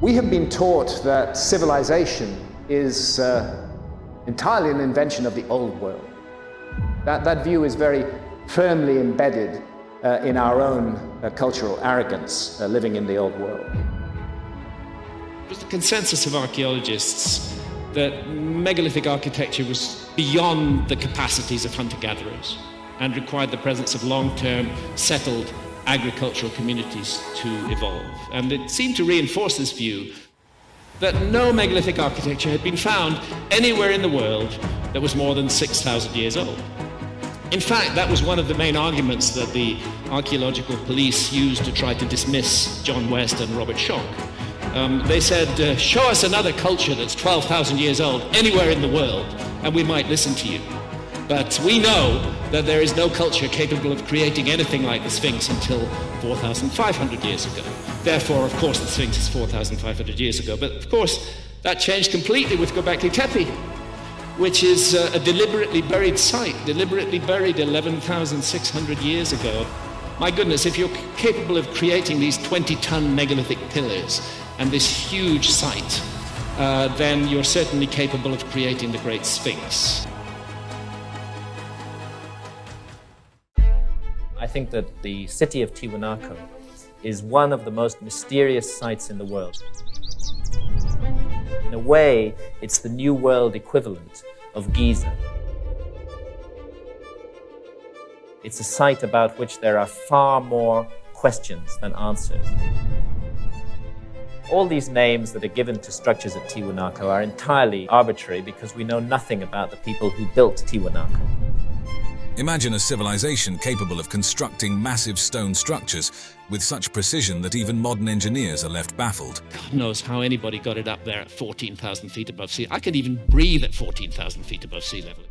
We have been taught that civilization is entirely an invention of the old world. That view is very firmly embedded in our own cultural arrogance living in the old world. It was the consensus of archaeologists that megalithic architecture was beyond the capacities of hunter-gatherers and required the presence of long-term settled agricultural communities to evolve. And it seemed to reinforce this view that no megalithic architecture had been found anywhere in the world that was more than 6,000 years old. In fact, that was one of the main arguments that the archaeological police used to try to dismiss John West and Robert Schoch. They said, show us another culture that's 12,000 years old anywhere in the world, and we might listen to you. But we know that there is no culture capable of creating anything like the Sphinx until 4,500 years ago. Therefore, of course, the Sphinx is 4,500 years ago. But of course, that changed completely with Göbekli Tepe, which is a deliberately buried site, deliberately buried 11,600 years ago. My goodness, if you're capable of creating these 20-ton megalithic pillars and this huge site, then you're certainly capable of creating the Great Sphinx. I think that the city of Tiwanaku is one of the most mysterious sites in the world. In a way, it's the New World equivalent of Giza. It's a site about which there are far more questions than answers. All these names that are given to structures at Tiwanaku are entirely arbitrary because we know nothing about the people who built Tiwanaku. Imagine a civilization capable of constructing massive stone structures with such precision that even modern engineers are left baffled. God knows how anybody got it up there at 14,000 feet above sea. I can even breathe at 14,000 feet above sea level.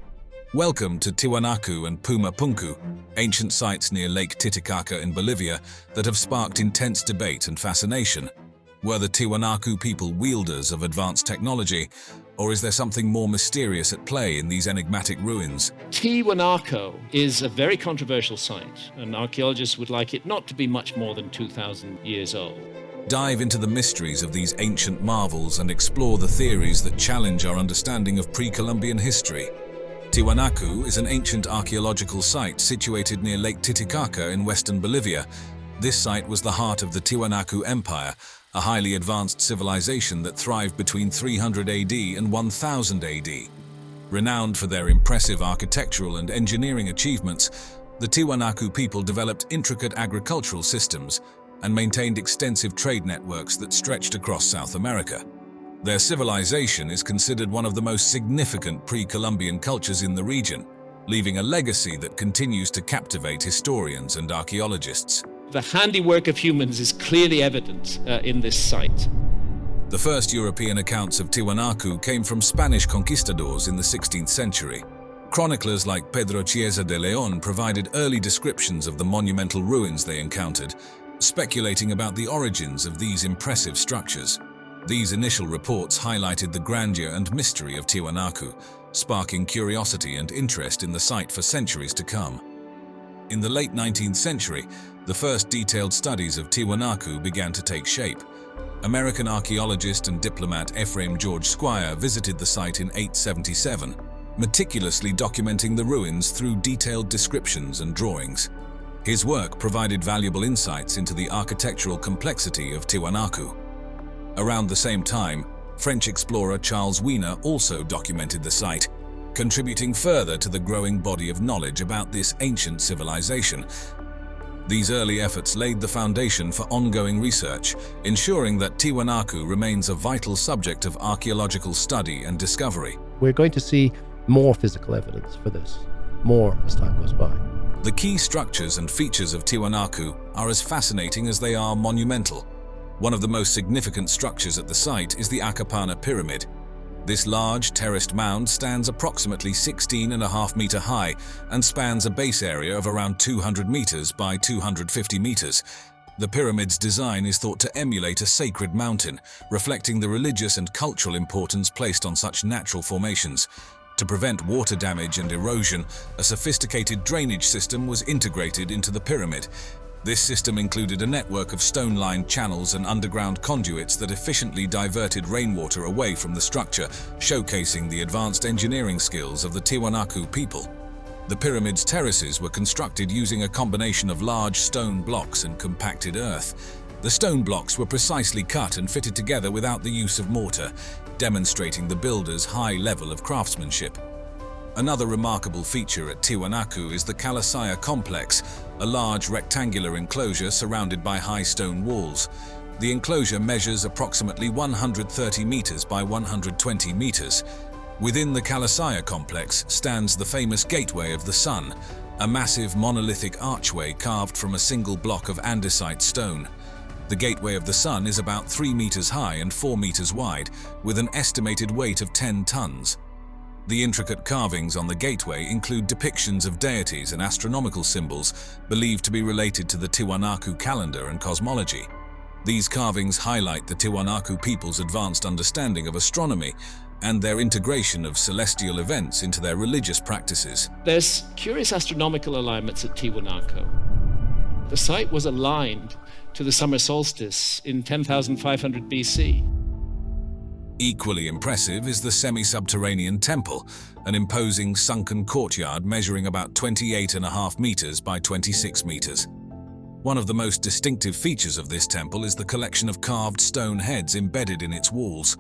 Welcome to Tiwanaku and Puma Punku, ancient sites near Lake Titicaca in Bolivia that have sparked intense debate and fascination. Were the Tiwanaku people wielders of advanced technology, or is there something more mysterious at play in these enigmatic ruins? Tiwanaku is a very controversial site, and archaeologists would like it not to be much more than 2,000 years old. Dive into the mysteries of these ancient marvels and explore the theories that challenge our understanding of pre-Columbian history. Tiwanaku is an ancient archaeological site situated near Lake Titicaca in western Bolivia. This site was the heart of the Tiwanaku Empire, a highly advanced civilization that thrived between 300 AD and 1000 AD. Renowned for their impressive architectural and engineering achievements, the Tiwanaku people developed intricate agricultural systems and maintained extensive trade networks that stretched across South America. Their civilization is considered one of the most significant pre-Columbian cultures in the region, leaving a legacy that continues to captivate historians and archaeologists. The handiwork of humans is clearly evident in this site. The first European accounts of Tiwanaku came from Spanish conquistadors in the 16th century. Chroniclers like Pedro Chiesa de Leon provided early descriptions of the monumental ruins they encountered, speculating about the origins of these impressive structures. These initial reports highlighted the grandeur and mystery of Tiwanaku, sparking curiosity and interest in the site for centuries to come. In the late 19th century, the first detailed studies of Tiwanaku began to take shape. American archaeologist and diplomat Ephraim George Squire visited the site in 877, meticulously documenting the ruins through detailed descriptions and drawings. His work provided valuable insights into the architectural complexity of Tiwanaku. Around the same time, French explorer Charles Wiener also documented the site, contributing further to the growing body of knowledge about this ancient civilization. These early efforts laid the foundation for ongoing research, ensuring that Tiwanaku remains a vital subject of archaeological study and discovery. We're going to see more physical evidence for this, more as time goes by. The key structures and features of Tiwanaku are as fascinating as they are monumental. One of the most significant structures at the site is the Akapana Pyramid. This large, terraced mound stands approximately 16.5 meters high and spans a base area of around 200 meters by 250 meters. The pyramid's design is thought to emulate a sacred mountain, reflecting the religious and cultural importance placed on such natural formations. To prevent water damage and erosion, a sophisticated drainage system was integrated into the pyramid. This system included a network of stone-lined channels and underground conduits that efficiently diverted rainwater away from the structure, showcasing the advanced engineering skills of the Tiwanaku people. The pyramid's terraces were constructed using a combination of large stone blocks and compacted earth. The stone blocks were precisely cut and fitted together without the use of mortar, demonstrating the builders' high level of craftsmanship. Another remarkable feature at Tiwanaku is the Kalasaya complex, a large rectangular enclosure surrounded by high stone walls. The enclosure measures approximately 130 meters by 120 meters. Within the Kalasaya complex stands the famous Gateway of the Sun, a massive monolithic archway carved from a single block of andesite stone. The Gateway of the Sun is about 3 meters high and 4 meters wide, with an estimated weight of 10 tons. The intricate carvings on the gateway include depictions of deities and astronomical symbols believed to be related to the Tiwanaku calendar and cosmology. These carvings highlight the Tiwanaku people's advanced understanding of astronomy and their integration of celestial events into their religious practices. There's curious astronomical alignments at Tiwanaku. The site was aligned to the summer solstice in 10,500 BC. Equally impressive is the semi-subterranean temple, an imposing sunken courtyard measuring about 28.5 meters by 26 meters. One of the most distinctive features of this temple is the collection of carved stone heads embedded in its walls.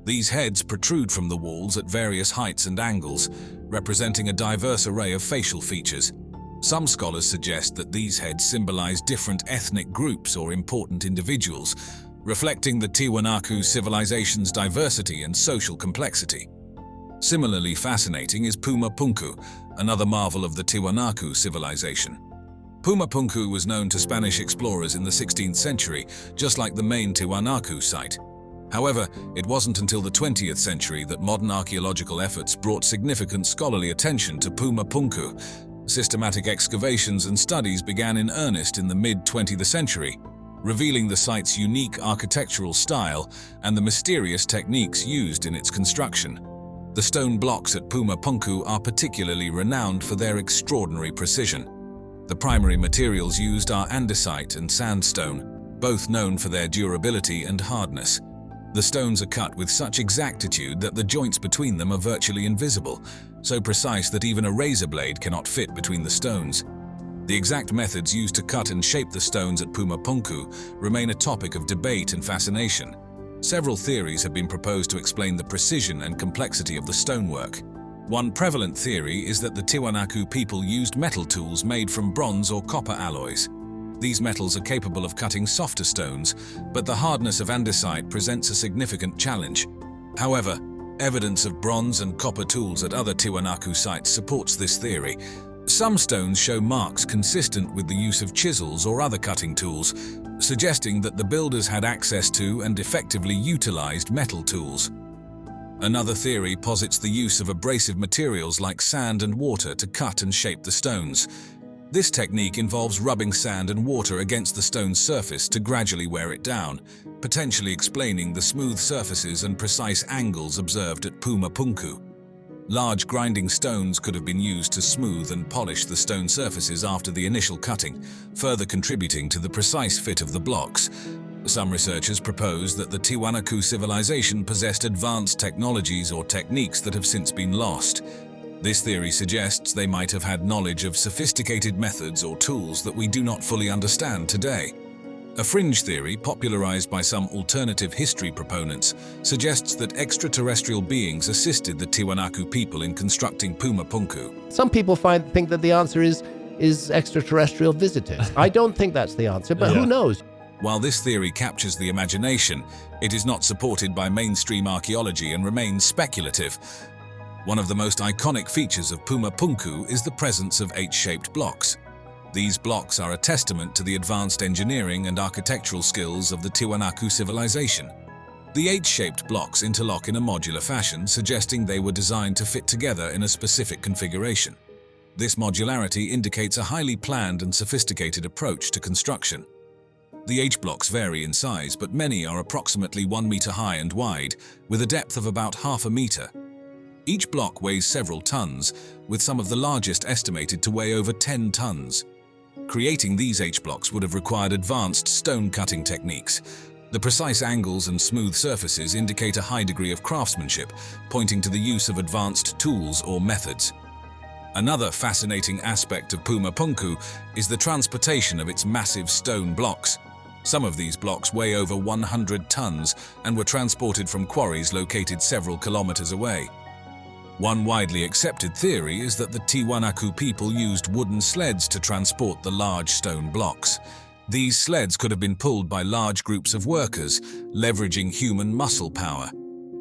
These heads protrude from the walls at various heights and angles, representing a diverse array of facial features. Some scholars suggest that these heads symbolize different ethnic groups or important individuals, reflecting the Tiwanaku civilization's diversity and social complexity. Similarly fascinating is Puma Punku, another marvel of the Tiwanaku civilization. Puma Punku was known to Spanish explorers in the 16th century, just like the main Tiwanaku site. However, it wasn't until the 20th century that modern archaeological efforts brought significant scholarly attention to Puma Punku. Systematic excavations and studies began in earnest in the mid-20th century, revealing the site's unique architectural style and the mysterious techniques used in its construction. The stone blocks at Puma Punku are particularly renowned for their extraordinary precision. The primary materials used are andesite and sandstone, both known for their durability and hardness. The stones are cut with such exactitude that the joints between them are virtually invisible, so precise that even a razor blade cannot fit between the stones. The exact methods used to cut and shape the stones at Puma Punku remain a topic of debate and fascination. Several theories have been proposed to explain the precision and complexity of the stonework. One prevalent theory is that the Tiwanaku people used metal tools made from bronze or copper alloys. These metals are capable of cutting softer stones, but the hardness of andesite presents a significant challenge. However, evidence of bronze and copper tools at other Tiwanaku sites supports this theory. Some stones show marks consistent with the use of chisels or other cutting tools, suggesting that the builders had access to and effectively utilized metal tools. Another theory posits the use of abrasive materials like sand and water to cut and shape the stones. This technique involves rubbing sand and water against the stone's surface to gradually wear it down, potentially explaining the smooth surfaces and precise angles observed at Puma Punku. Large grinding stones could have been used to smooth and polish the stone surfaces after the initial cutting, further contributing to the precise fit of the blocks. Some researchers propose that the Tiwanaku civilization possessed advanced technologies or techniques that have since been lost. This theory suggests they might have had knowledge of sophisticated methods or tools that we do not fully understand today. A fringe theory, popularized by some alternative history proponents, suggests that extraterrestrial beings assisted the Tiwanaku people in constructing Puma Punku. Some people think that the answer is extraterrestrial visitors. I don't think that's the answer, but who knows? While this theory captures the imagination, it is not supported by mainstream archaeology and remains speculative. One of the most iconic features of Puma Punku is the presence of H-shaped blocks. These blocks are a testament to the advanced engineering and architectural skills of the Tiwanaku civilization. The H-shaped blocks interlock in a modular fashion, suggesting they were designed to fit together in a specific configuration. This modularity indicates a highly planned and sophisticated approach to construction. The H-blocks vary in size, but many are approximately 1 meter high and wide, with a depth of about half a meter. Each block weighs several tons, with some of the largest estimated to weigh over 10 tons. Creating these H-blocks would have required advanced stone-cutting techniques. The precise angles and smooth surfaces indicate a high degree of craftsmanship, pointing to the use of advanced tools or methods. Another fascinating aspect of Puma Punku is the transportation of its massive stone blocks. Some of these blocks weigh over 100 tons and were transported from quarries located several kilometers away. One widely accepted theory is that the Tiwanaku people used wooden sleds to transport the large stone blocks. These sleds could have been pulled by large groups of workers, leveraging human muscle power.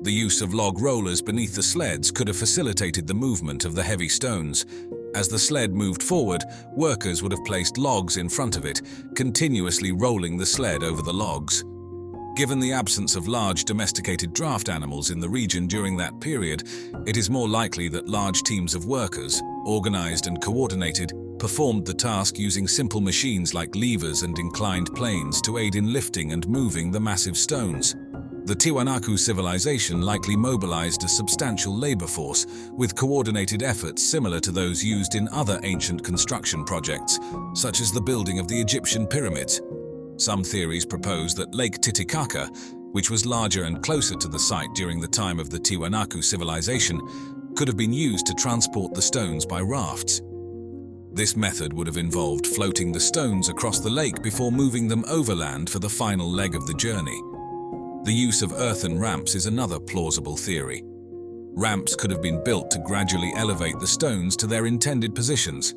The use of log rollers beneath the sleds could have facilitated the movement of the heavy stones. As the sled moved forward, workers would have placed logs in front of it, continuously rolling the sled over the logs. Given the absence of large domesticated draft animals in the region during that period, it is more likely that large teams of workers, organized and coordinated, performed the task using simple machines like levers and inclined planes to aid in lifting and moving the massive stones. The Tiwanaku civilization likely mobilized a substantial labor force, with coordinated efforts similar to those used in other ancient construction projects, such as the building of the Egyptian pyramids. Some theories propose that Lake Titicaca, which was larger and closer to the site during the time of the Tiwanaku civilization, could have been used to transport the stones by rafts. This method would have involved floating the stones across the lake before moving them overland for the final leg of the journey. The use of earthen ramps is another plausible theory. Ramps could have been built to gradually elevate the stones to their intended positions.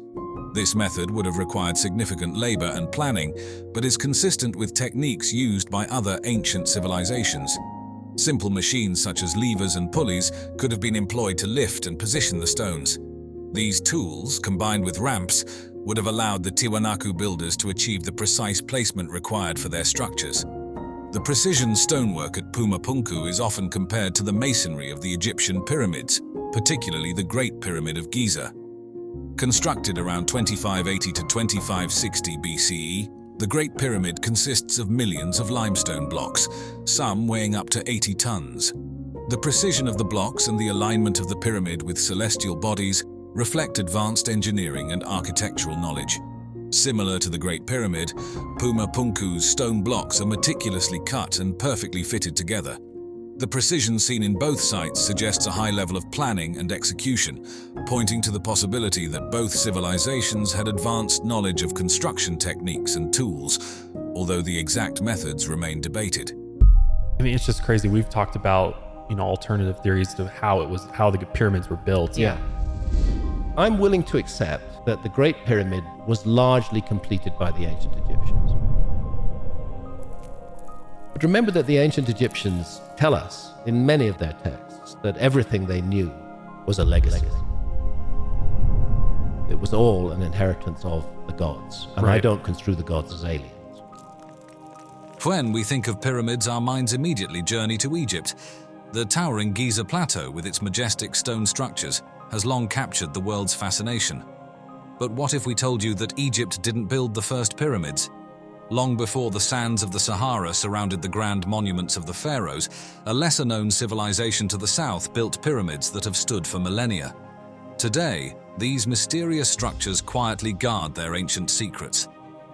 This method would have required significant labor and planning, but is consistent with techniques used by other ancient civilizations. Simple machines such as levers and pulleys could have been employed to lift and position the stones. These tools, combined with ramps, would have allowed the Tiwanaku builders to achieve the precise placement required for their structures. The precision stonework at Puma Punku is often compared to the masonry of the Egyptian pyramids, particularly the Great Pyramid of Giza. Constructed around 2580 to 2560 BCE, the Great Pyramid consists of millions of limestone blocks, some weighing up to 80 tons. The precision of the blocks and the alignment of the pyramid with celestial bodies reflect advanced engineering and architectural knowledge. Similar to the Great Pyramid, Puma Punku's stone blocks are meticulously cut and perfectly fitted together. The precision seen in both sites suggests a high level of planning and execution, pointing to the possibility that both civilizations had advanced knowledge of construction techniques and tools, although the exact methods remain debated. I mean, it's just crazy. We've talked about, alternative theories to how the pyramids were built. Yeah. I'm willing to accept that the Great Pyramid was largely completed by the ancient Egyptians. But remember that the ancient Egyptians tell us in many of their texts that everything they knew was a legacy. It was all an inheritance of the gods, and I don't construe the gods as aliens. When we think of pyramids, our minds immediately journey to Egypt. The towering Giza plateau with its majestic stone structures has long captured the world's fascination. But what if we told you that Egypt didn't build the first pyramids? Long before the sands of the Sahara surrounded the grand monuments of the pharaohs, a lesser-known civilization to the south built pyramids that have stood for millennia. Today, these mysterious structures quietly guard their ancient secrets.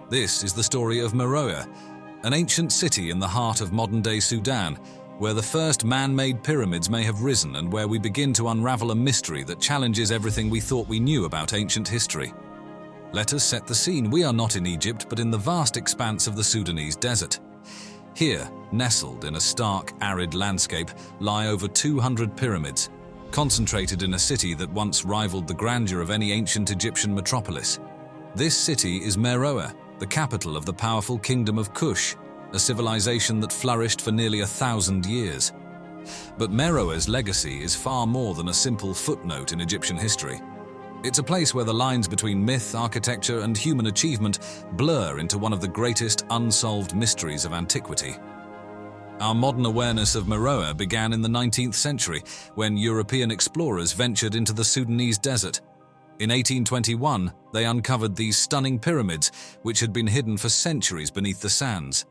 This is the story of Meroe, an ancient city in the heart of modern-day Sudan, where the first man-made pyramids may have risen and where we begin to unravel a mystery that challenges everything we thought we knew about ancient history. Let us set the scene. We are not in Egypt, but in the vast expanse of the Sudanese desert. Here, nestled in a stark, arid landscape, lie over 200 pyramids, concentrated in a city that once rivaled the grandeur of any ancient Egyptian metropolis. This city is Meroe, the capital of the powerful kingdom of Kush, a civilization that flourished for nearly 1,000 years. But Meroe's legacy is far more than a simple footnote in Egyptian history. It's a place where the lines between myth, architecture, and human achievement blur into one of the greatest unsolved mysteries of antiquity. Our modern awareness of Meroe began in the 19th century, when European explorers ventured into the Sudanese desert. In 1821, they uncovered these stunning pyramids, which had been hidden for centuries beneath the sands.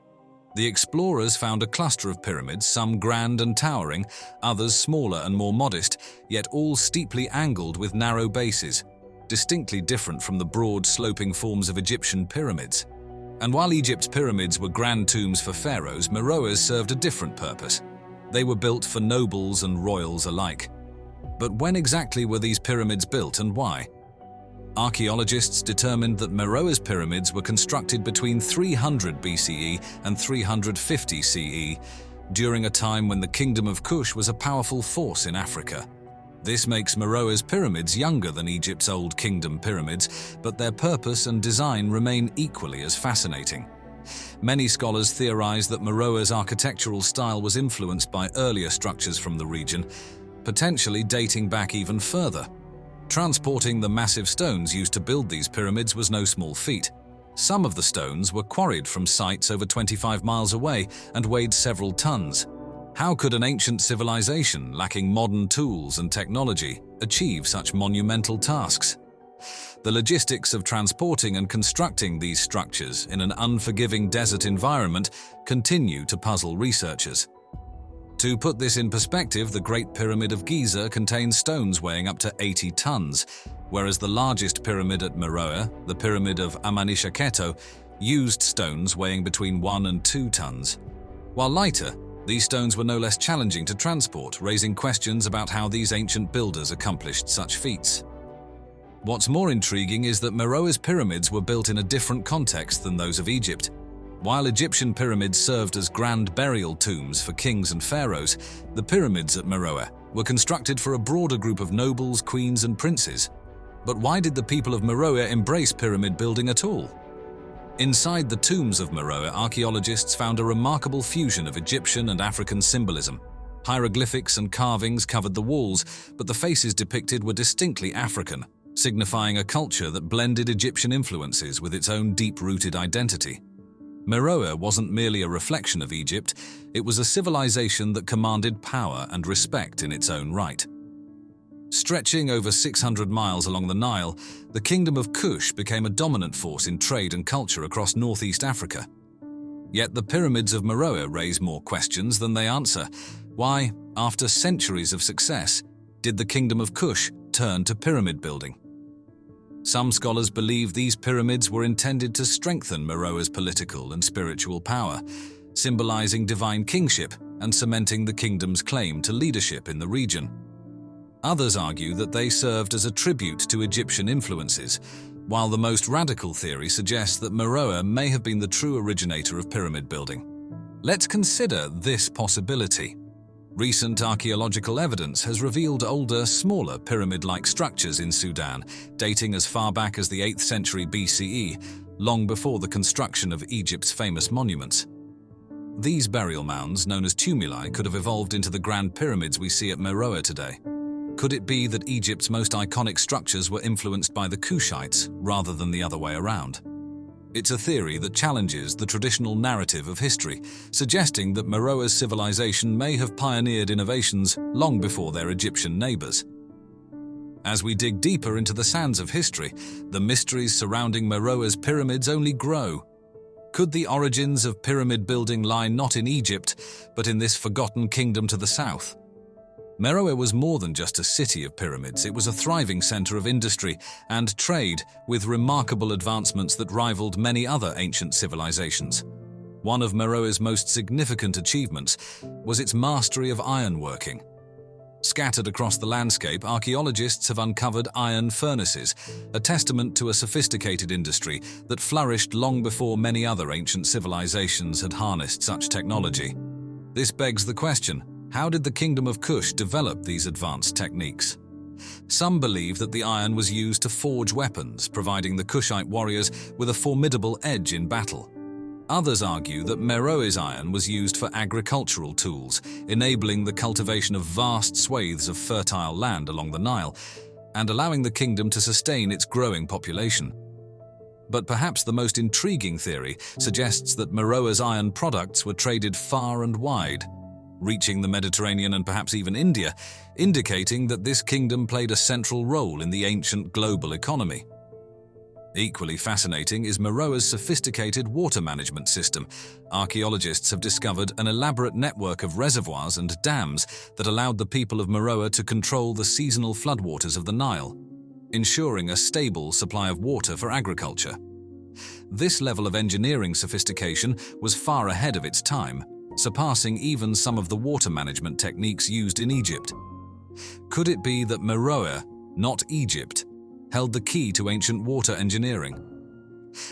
The explorers found a cluster of pyramids, some grand and towering, others smaller and more modest, yet all steeply angled with narrow bases. distinctly different from the broad, sloping forms of Egyptian pyramids. And while Egypt's pyramids were grand tombs for pharaohs, Meroe's served a different purpose. They were built for nobles and royals alike. But when exactly were these pyramids built and why? Archaeologists determined that Meroe's pyramids were constructed between 300 BCE and 350 CE, during a time when the Kingdom of Kush was a powerful force in Africa. This makes Meroe's pyramids younger than Egypt's Old Kingdom pyramids, but their purpose and design remain equally as fascinating. Many scholars theorize that Meroe's architectural style was influenced by earlier structures from the region, potentially dating back even further. Transporting the massive stones used to build these pyramids was no small feat. Some of the stones were quarried from sites over 25 miles away and weighed several tons. How could an ancient civilization lacking modern tools and technology achieve such monumental tasks? The logistics of transporting and constructing these structures in an unforgiving desert environment continue to puzzle researchers. To put this in perspective, the Great Pyramid of Giza contains stones weighing up to 80 tons, whereas the largest pyramid at Meroe, the Pyramid of Amenishaketo, used stones weighing between 1 and 2 tons. While lighter, these stones were no less challenging to transport, raising questions about how these ancient builders accomplished such feats. What's more intriguing is that Meroe's pyramids were built in a different context than those of Egypt. While Egyptian pyramids served as grand burial tombs for kings and pharaohs, the pyramids at Meroe were constructed for a broader group of nobles, queens, and princes. But why did the people of Meroe embrace pyramid building at all? Inside the tombs of Meroe, archaeologists found a remarkable fusion of Egyptian and African symbolism. Hieroglyphics and carvings covered the walls, but the faces depicted were distinctly African, signifying a culture that blended Egyptian influences with its own deep-rooted identity. Meroe wasn't merely a reflection of Egypt, it was a civilization that commanded power and respect in its own right. Stretching over 600 miles along the Nile, the Kingdom of Kush became a dominant force in trade and culture across northeast Africa. Yet the pyramids of Meroe raise more questions than they answer. Why, after centuries of success, did the Kingdom of Kush turn to pyramid building? Some scholars believe these pyramids were intended to strengthen Meroe's political and spiritual power, symbolizing divine kingship and cementing the kingdom's claim to leadership in the region. Others argue that they served as a tribute to Egyptian influences, while the most radical theory suggests that Meroe may have been the true originator of pyramid building. Let's consider this possibility. Recent archaeological evidence has revealed older, smaller pyramid-like structures in Sudan, dating as far back as the 8th century BCE, long before the construction of Egypt's famous monuments. These burial mounds, known as tumuli, could have evolved into the grand pyramids we see at Meroe today. Could it be that Egypt's most iconic structures were influenced by the Kushites rather than the other way around? It's a theory that challenges the traditional narrative of history, suggesting that Meroe's civilization may have pioneered innovations long before their Egyptian neighbors. As we dig deeper into the sands of history, the mysteries surrounding Meroe's pyramids only grow. Could the origins of pyramid building lie not in Egypt, but in this forgotten kingdom to the south? Meroe was more than just a city of pyramids, it was a thriving center of industry and trade with remarkable advancements that rivaled many other ancient civilizations. One of Meroe's most significant achievements was its mastery of ironworking. Scattered across the landscape, archaeologists have uncovered iron furnaces, a testament to a sophisticated industry that flourished long before many other ancient civilizations had harnessed such technology. This begs the question: how did the Kingdom of Kush develop these advanced techniques? Some believe that the iron was used to forge weapons, providing the Kushite warriors with a formidable edge in battle. Others argue that Meroe's iron was used for agricultural tools, enabling the cultivation of vast swathes of fertile land along the Nile, and allowing the kingdom to sustain its growing population. But perhaps the most intriguing theory suggests that Meroe's iron products were traded far and wide, reaching the Mediterranean and perhaps even India, indicating that this kingdom played a central role in the ancient global economy. Equally fascinating is Meroe's sophisticated water management system. Archaeologists have discovered an elaborate network of reservoirs and dams that allowed the people of Meroe to control the seasonal floodwaters of the Nile. ensuring a stable supply of water for agriculture. This level of engineering sophistication was far ahead of its time, surpassing even some of the water management techniques used in Egypt. Could it be that Meroe, not Egypt, held the key to ancient water engineering?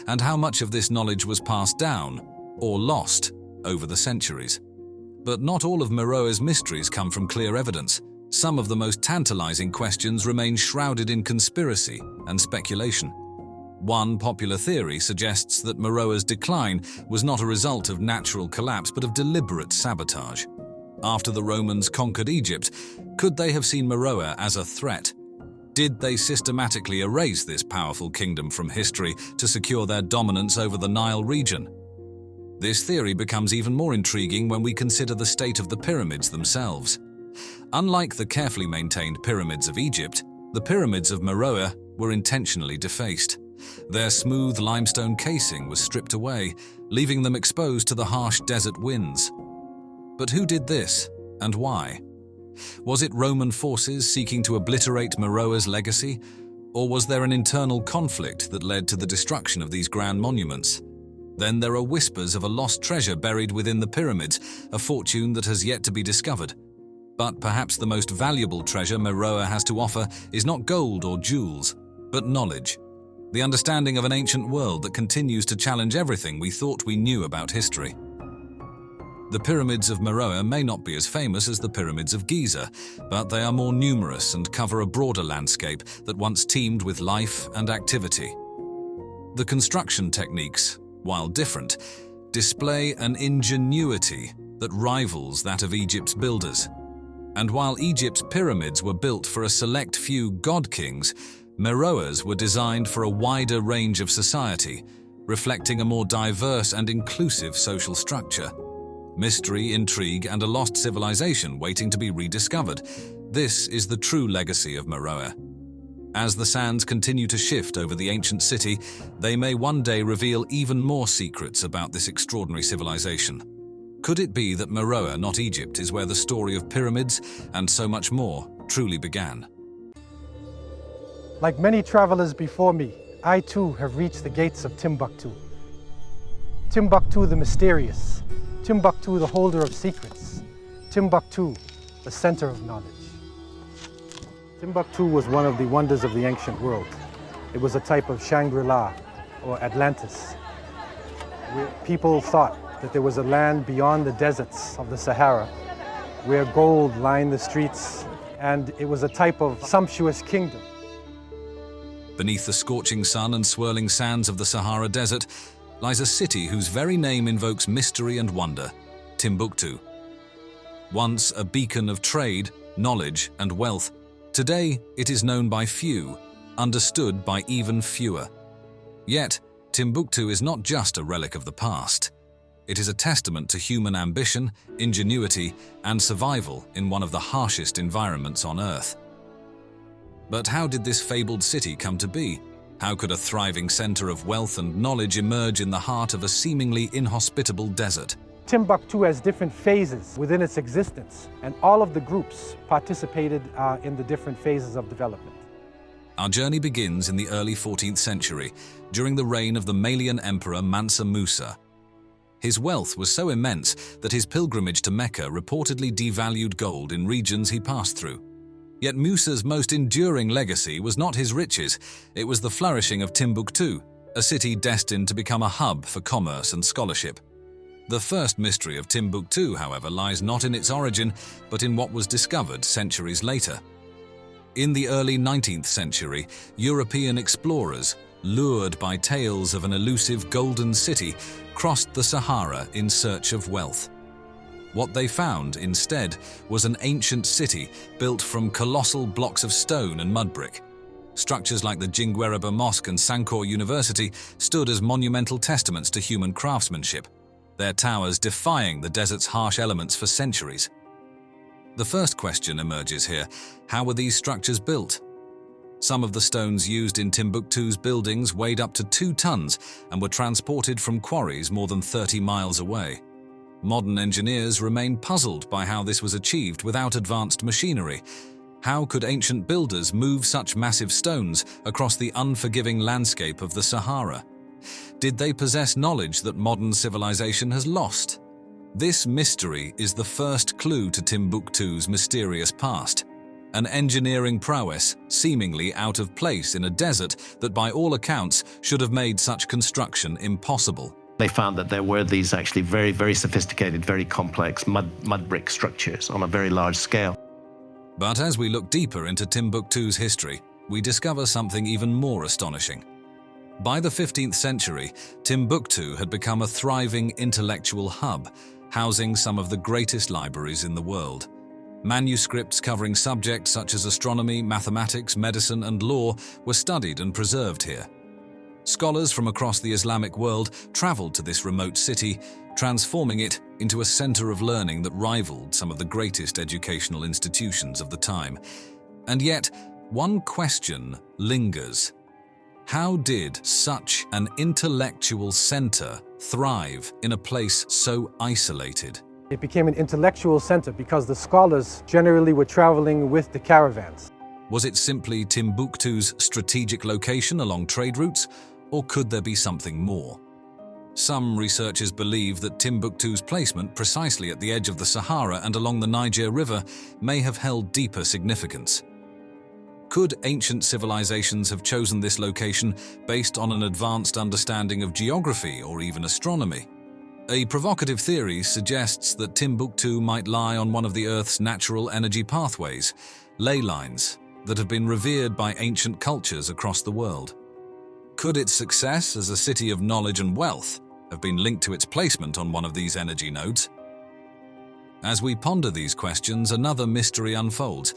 And how much of this knowledge was passed down, or lost, over the centuries? But not all of Meroe's mysteries come from clear evidence. Some of the most tantalizing questions remain shrouded in conspiracy and speculation. One popular theory suggests that Meroe's decline was not a result of natural collapse but of deliberate sabotage. After the Romans conquered Egypt, could they have seen Meroe as a threat? Did they systematically erase this powerful kingdom from history to secure their dominance over the Nile region? This theory becomes even more intriguing when we consider the state of the pyramids themselves. Unlike the carefully maintained pyramids of Egypt, the pyramids of Meroe were intentionally defaced. Their smooth limestone casing was stripped away, leaving them exposed to the harsh desert winds. But who did this, and why? Was it Roman forces seeking to obliterate Meroe's legacy, or was there an internal conflict that led to the destruction of these grand monuments? Then there are whispers of a lost treasure buried within the pyramids, a fortune that has yet to be discovered. But perhaps the most valuable treasure Meroe has to offer is not gold or jewels, but knowledge. The understanding of an ancient world that continues to challenge everything we thought we knew about history. The pyramids of Meroe may not be as famous as the pyramids of Giza, but they are more numerous and cover a broader landscape that once teemed with life and activity. The construction techniques, while different, display an ingenuity that rivals that of Egypt's builders. And while Egypt's pyramids were built for a select few god kings, Meroe's were designed for a wider range of society, reflecting a more diverse and inclusive social structure. Mystery, intrigue, and a lost civilization waiting to be rediscovered. This is the true legacy of Meroe. As the sands continue to shift over the ancient city, they may one day reveal even more secrets about this extraordinary civilization. Could it be that Meroe, not Egypt, is where the story of pyramids and so much more truly began? Like many travelers before me, I too have reached the gates of Timbuktu. Timbuktu the mysterious, Timbuktu the holder of secrets, Timbuktu the center of knowledge. Timbuktu was one of the wonders of the ancient world. It was a type of Shangri-La or Atlantis. People thought that there was a land beyond the deserts of the Sahara where gold lined the streets, and it was a type of sumptuous kingdom. Beneath the scorching sun and swirling sands of the Sahara Desert lies a city whose very name invokes mystery and wonder, Timbuktu. Once a beacon of trade, knowledge, and wealth, today it is known by few, understood by even fewer. Yet, Timbuktu is not just a relic of the past. It is a testament to human ambition, ingenuity, and survival in one of the harshest environments on Earth. But how did this fabled city come to be? How could a thriving center of wealth and knowledge emerge in the heart of a seemingly inhospitable desert? Timbuktu has different phases within its existence, and all of the groups participated in the different phases of development. Our journey begins in the early 14th century, during the reign of the Malian emperor Mansa Musa. His wealth was so immense that his pilgrimage to Mecca reportedly devalued gold in regions he passed through. Yet Musa's most enduring legacy was not his riches, it was the flourishing of Timbuktu, a city destined to become a hub for commerce and scholarship. The first mystery of Timbuktu, however, lies not in its origin, but in what was discovered centuries later. In the early 19th century, European explorers, lured by tales of an elusive golden city, crossed the Sahara in search of wealth. What they found, instead, was an ancient city built from colossal blocks of stone and mud brick. Structures like the Jingwereber Mosque and Sankore University stood as monumental testaments to human craftsmanship, their towers defying the desert's harsh elements for centuries. The first question emerges here: how were these structures built? Some of the stones used in Timbuktu's buildings weighed up to 2 tons and were transported from quarries more than 30 miles away. Modern engineers remain puzzled by how this was achieved without advanced machinery. How could ancient builders move such massive stones across the unforgiving landscape of the Sahara? Did they possess knowledge that modern civilization has lost? This mystery is the first clue to Timbuktu's mysterious past, an engineering prowess seemingly out of place in a desert that by all accounts should have made such construction impossible. They found that there were these actually very, very sophisticated, very complex mud brick structures on a very large scale. But as we look deeper into Timbuktu's history, we discover something even more astonishing. By the 15th century, Timbuktu had become a thriving intellectual hub, housing some of the greatest libraries in the world. Manuscripts covering subjects such as astronomy, mathematics, medicine, and law were studied and preserved here. Scholars from across the Islamic world traveled to this remote city, transforming it into a center of learning that rivaled some of the greatest educational institutions of the time. And yet, one question lingers. How did such an intellectual center thrive in a place so isolated? It became an intellectual center because the scholars generally were traveling with the caravans. Was it simply Timbuktu's strategic location along trade routes, or could there be something more? Some researchers believe that Timbuktu's placement precisely at the edge of the Sahara and along the Niger River may have held deeper significance. Could ancient civilizations have chosen this location based on an advanced understanding of geography or even astronomy? A provocative theory suggests that Timbuktu might lie on one of the Earth's natural energy pathways, ley lines, that have been revered by ancient cultures across the world. Could its success as a city of knowledge and wealth have been linked to its placement on one of these energy nodes? As we ponder these questions, another mystery unfolds.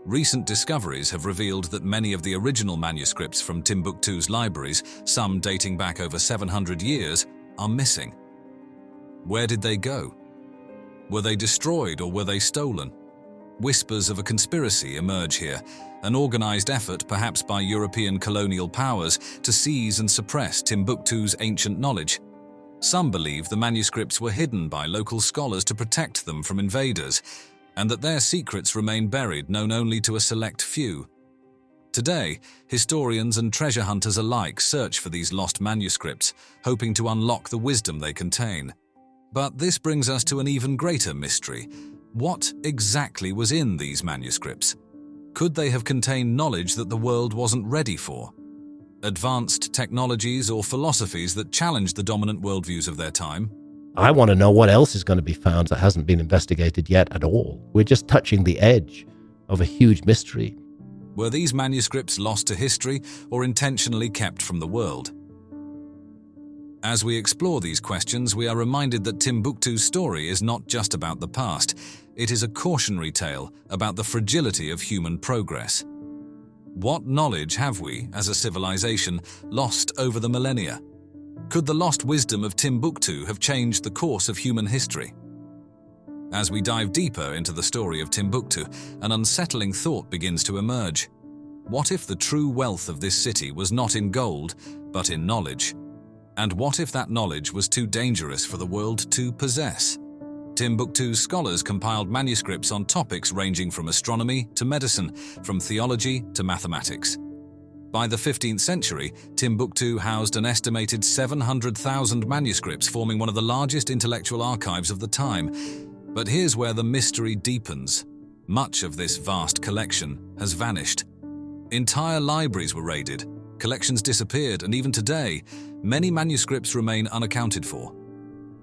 Recent discoveries have revealed that many of the original manuscripts from Timbuktu's libraries, some dating back over 700 years, are missing. Where did they go? Were they destroyed or were they stolen? Whispers of a conspiracy emerge here, an organized effort perhaps by European colonial powers to seize and suppress Timbuktu's ancient knowledge. Some believe the manuscripts were hidden by local scholars to protect them from invaders, and that their secrets remain buried, known only to a select few. Today, historians and treasure hunters alike search for these lost manuscripts, hoping to unlock the wisdom they contain. But this brings us to an even greater mystery. What exactly was in these manuscripts? Could they have contained knowledge that the world wasn't ready for? Advanced technologies or philosophies that challenged the dominant worldviews of their time? I want to know what else is going to be found that hasn't been investigated yet at all. We're just touching the edge of a huge mystery. Were these manuscripts lost to history or intentionally kept from the world? As we explore these questions, we are reminded that Timbuktu's story is not just about the past. It is a cautionary tale about the fragility of human progress. What knowledge have we, as a civilization, lost over the millennia? Could the lost wisdom of Timbuktu have changed the course of human history? As we dive deeper into the story of Timbuktu, an unsettling thought begins to emerge. What if the true wealth of this city was not in gold, but in knowledge? And what if that knowledge was too dangerous for the world to possess? Timbuktu's scholars compiled manuscripts on topics ranging from astronomy to medicine, from theology to mathematics. By the 15th century, Timbuktu housed an estimated 700,000 manuscripts, forming one of the largest intellectual archives of the time. But here's where the mystery deepens. Much of this vast collection has vanished. Entire libraries were raided, collections disappeared, and even today, many manuscripts remain unaccounted for.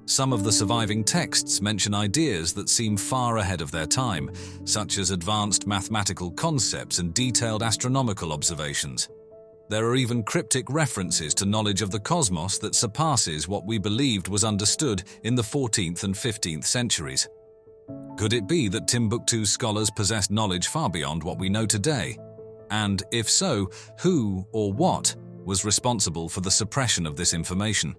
Some of the surviving texts mention ideas that seem far ahead of their time, such as advanced mathematical concepts and detailed astronomical observations. There are even cryptic references to knowledge of the cosmos that surpasses what we believed was understood in the 14th and 15th centuries. Could it be that Timbuktu's scholars possessed knowledge far beyond what we know today? And if so, who or what was responsible for the suppression of this information?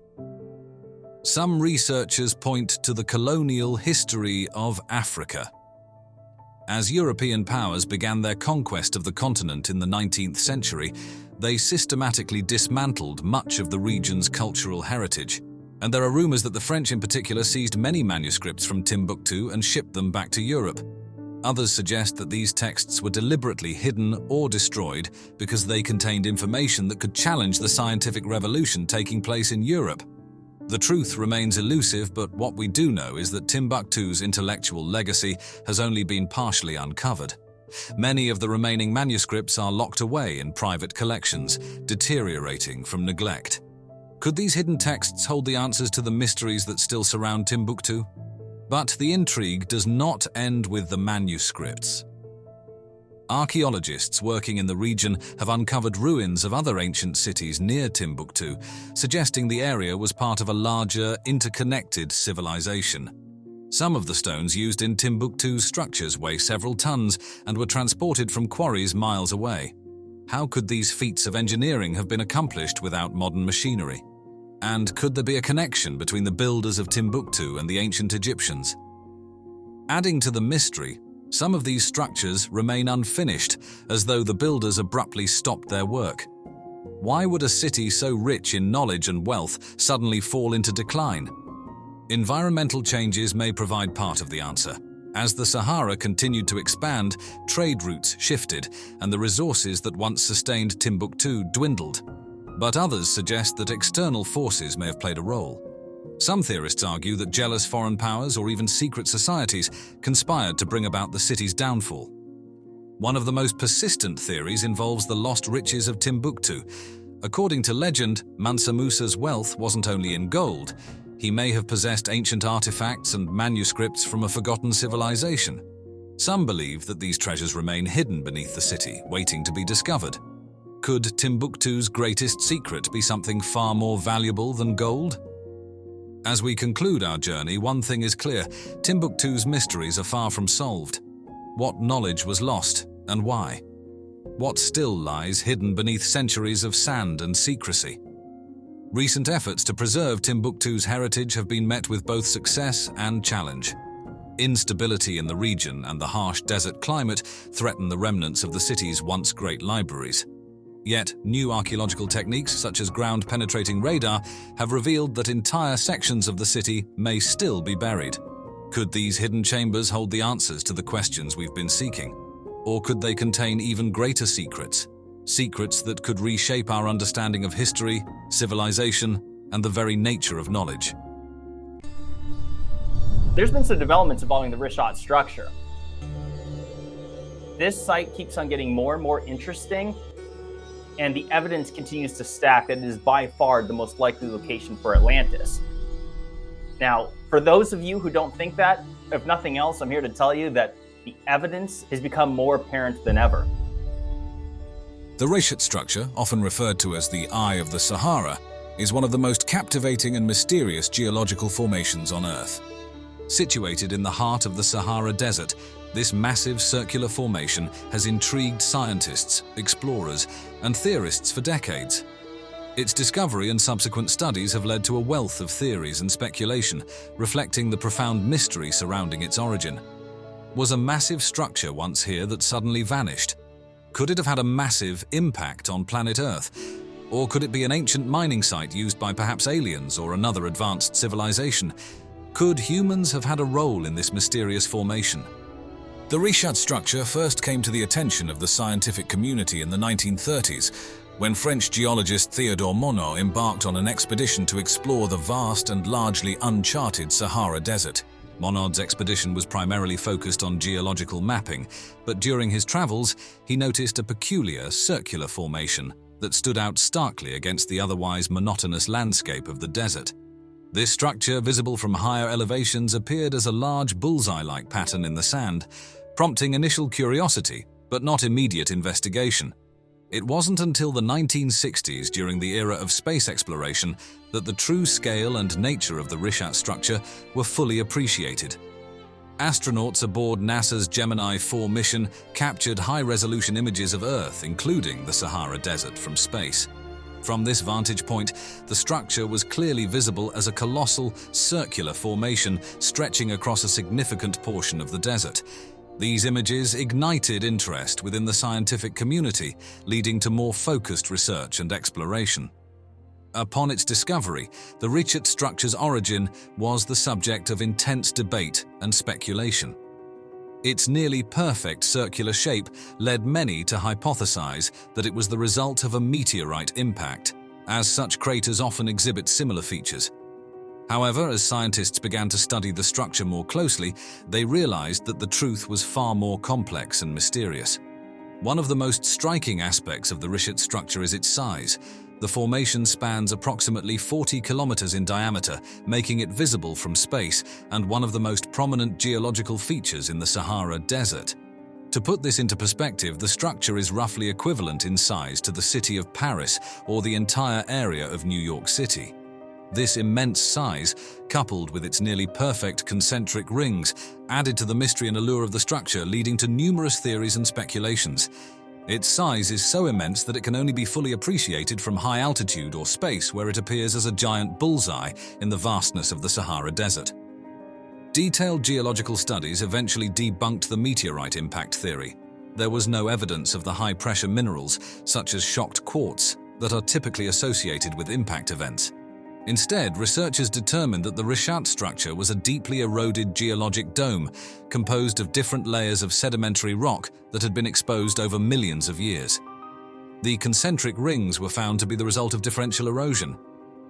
Some researchers point to the colonial history of Africa. As European powers began their conquest of the continent in the 19th century, they systematically dismantled much of the region's cultural heritage. And there are rumors that the French in particular seized many manuscripts from Timbuktu and shipped them back to Europe. Others suggest that these texts were deliberately hidden or destroyed because they contained information that could challenge the scientific revolution taking place in Europe. The truth remains elusive, but what we do know is that Timbuktu's intellectual legacy has only been partially uncovered. Many of the remaining manuscripts are locked away in private collections, deteriorating from neglect. Could these hidden texts hold the answers to the mysteries that still surround Timbuktu? But the intrigue does not end with the manuscripts. Archaeologists working in the region have uncovered ruins of other ancient cities near Timbuktu, suggesting the area was part of a larger, interconnected civilization. Some of the stones used in Timbuktu's structures weigh several tons and were transported from quarries miles away. How could these feats of engineering have been accomplished without modern machinery? And could there be a connection between the builders of Timbuktu and the ancient Egyptians? Adding to the mystery, some of these structures remain unfinished, as though the builders abruptly stopped their work. Why would a city so rich in knowledge and wealth suddenly fall into decline? Environmental changes may provide part of the answer. As the Sahara continued to expand, trade routes shifted, and the resources that once sustained Timbuktu dwindled. But others suggest that external forces may have played a role. Some theorists argue that jealous foreign powers or even secret societies conspired to bring about the city's downfall. One of the most persistent theories involves the lost riches of Timbuktu. According to legend, Mansa Musa's wealth wasn't only in gold. He may have possessed ancient artifacts and manuscripts from a forgotten civilization. Some believe that these treasures remain hidden beneath the city, waiting to be discovered. Could Timbuktu's greatest secret be something far more valuable than gold? As we conclude our journey, one thing is clear: Timbuktu's mysteries are far from solved. What knowledge was lost, and why? What still lies hidden beneath centuries of sand and secrecy? Recent efforts to preserve Timbuktu's heritage have been met with both success and challenge. Instability in the region and the harsh desert climate threaten the remnants of the city's once great libraries. Yet, new archaeological techniques such as ground-penetrating radar have revealed that entire sections of the city may still be buried. Could these hidden chambers hold the answers to the questions we've been seeking? Or could they contain even greater secrets? Secrets that could reshape our understanding of history, civilization, and the very nature of knowledge. There's been some developments involving the Richat Structure. This site keeps on getting more and more interesting, and the evidence continues to stack that it is by far the most likely location for Atlantis. Now, for those of you who don't think that, if nothing else, I'm here to tell you that the evidence has become more apparent than ever. The Richat Structure, often referred to as the Eye of the Sahara, is one of the most captivating and mysterious geological formations on Earth. Situated in the heart of the Sahara Desert, this massive circular formation has intrigued scientists, explorers, and theorists for decades. Its discovery and subsequent studies have led to a wealth of theories and speculation, reflecting the profound mystery surrounding its origin. Was a massive structure once here that suddenly vanished? Could it have had a massive impact on planet Earth? Or could it be an ancient mining site used by perhaps aliens or another advanced civilization? Could humans have had a role in this mysterious formation? The Richat Structure first came to the attention of the scientific community in the 1930s, when French geologist Théodore Monod embarked on an expedition to explore the vast and largely uncharted Sahara Desert. Monod's expedition was primarily focused on geological mapping, but during his travels, he noticed a peculiar circular formation that stood out starkly against the otherwise monotonous landscape of the desert. This structure, visible from higher elevations, appeared as a large bullseye-like pattern in the sand, prompting initial curiosity, but not immediate investigation. It wasn't until the 1960s, during the era of space exploration, that the true scale and nature of the Richat Structure were fully appreciated. Astronauts aboard NASA's Gemini 4 mission captured high-resolution images of Earth, including the Sahara Desert, from space. From this vantage point, the structure was clearly visible as a colossal, circular formation stretching across a significant portion of the desert. These images ignited interest within the scientific community, leading to more focused research and exploration. Upon its discovery, the Richat Structure's origin was the subject of intense debate and speculation. Its nearly perfect circular shape led many to hypothesize that it was the result of a meteorite impact, as such craters often exhibit similar features. However, as scientists began to study the structure more closely, they realized that the truth was far more complex and mysterious. One of the most striking aspects of the Richat structure is its size. The formation spans approximately 40 kilometers in diameter, making it visible from space and one of the most prominent geological features in the Sahara Desert. To put this into perspective, the structure is roughly equivalent in size to the city of Paris or the entire area of New York City. This immense size, coupled with its nearly perfect concentric rings, added to the mystery and allure of the structure, leading to numerous theories and speculations. Its size is so immense that it can only be fully appreciated from high altitude or space, where it appears as a giant bullseye in the vastness of the Sahara Desert. Detailed geological studies eventually debunked the meteorite impact theory. There was no evidence of the high-pressure minerals, such as shocked quartz, that are typically associated with impact events. Instead, researchers determined that the Richat structure was a deeply eroded geologic dome composed of different layers of sedimentary rock that had been exposed over millions of years. The concentric rings were found to be the result of differential erosion,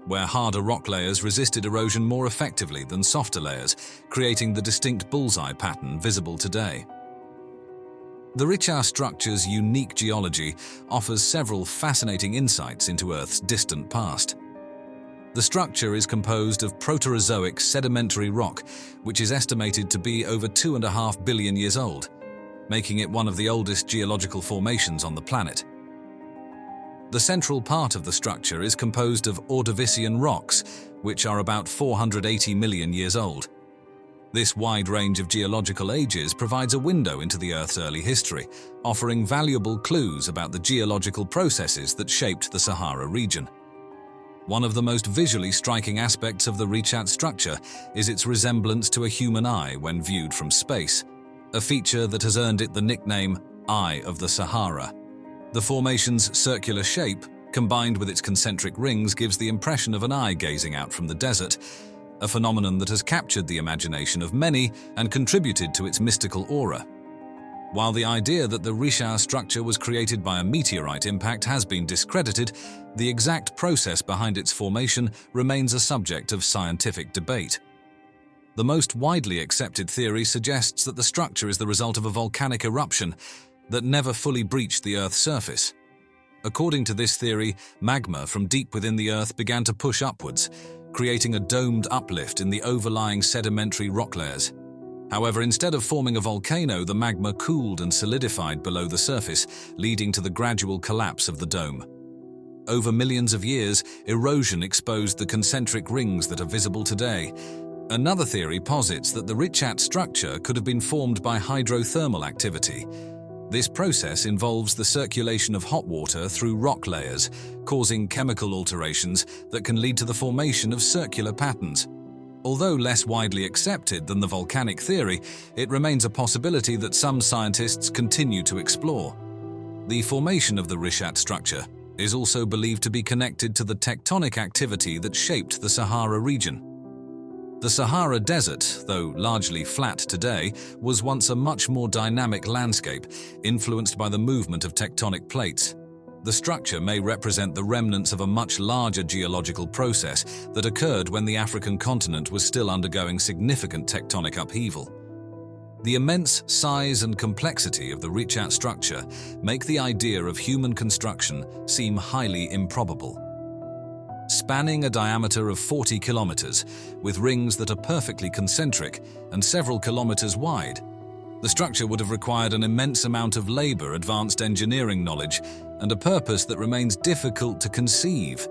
where harder rock layers resisted erosion more effectively than softer layers, creating the distinct bullseye pattern visible today. The Richat structure's unique geology offers several fascinating insights into Earth's distant past. The structure is composed of Proterozoic sedimentary rock, which is estimated to be over 2.5 billion years old, making it one of the oldest geological formations on the planet. The central part of the structure is composed of Ordovician rocks, which are about 480 million years old. This wide range of geological ages provides a window into the Earth's early history, offering valuable clues about the geological processes that shaped the Sahara region. One of the most visually striking aspects of the Richat structure is its resemblance to a human eye when viewed from space, a feature that has earned it the nickname Eye of the Sahara. The formation's circular shape, combined with its concentric rings, gives the impression of an eye gazing out from the desert, a phenomenon that has captured the imagination of many and contributed to its mystical aura. While the idea that the Richat structure was created by a meteorite impact has been discredited, the exact process behind its formation remains a subject of scientific debate. The most widely accepted theory suggests that the structure is the result of a volcanic eruption that never fully breached the Earth's surface. According to this theory, magma from deep within the Earth began to push upwards, creating a domed uplift in the overlying sedimentary rock layers. However, instead of forming a volcano, the magma cooled and solidified below the surface, leading to the gradual collapse of the dome. Over millions of years, erosion exposed the concentric rings that are visible today. Another theory posits that the Richat structure could have been formed by hydrothermal activity. This process involves the circulation of hot water through rock layers, causing chemical alterations that can lead to the formation of circular patterns. Although less widely accepted than the volcanic theory, it remains a possibility that some scientists continue to explore. The formation of the Richat structure is also believed to be connected to the tectonic activity that shaped the Sahara region. The Sahara Desert, though largely flat today, was once a much more dynamic landscape, influenced by the movement of tectonic plates. The structure may represent the remnants of a much larger geological process that occurred when the African continent was still undergoing significant tectonic upheaval. The immense size and complexity of the Richat structure make the idea of human construction seem highly improbable. Spanning a diameter of 40 kilometers, with rings that are perfectly concentric and several kilometers wide, the structure would have required an immense amount of labor, advanced engineering knowledge, and a purpose that remains difficult to conceive.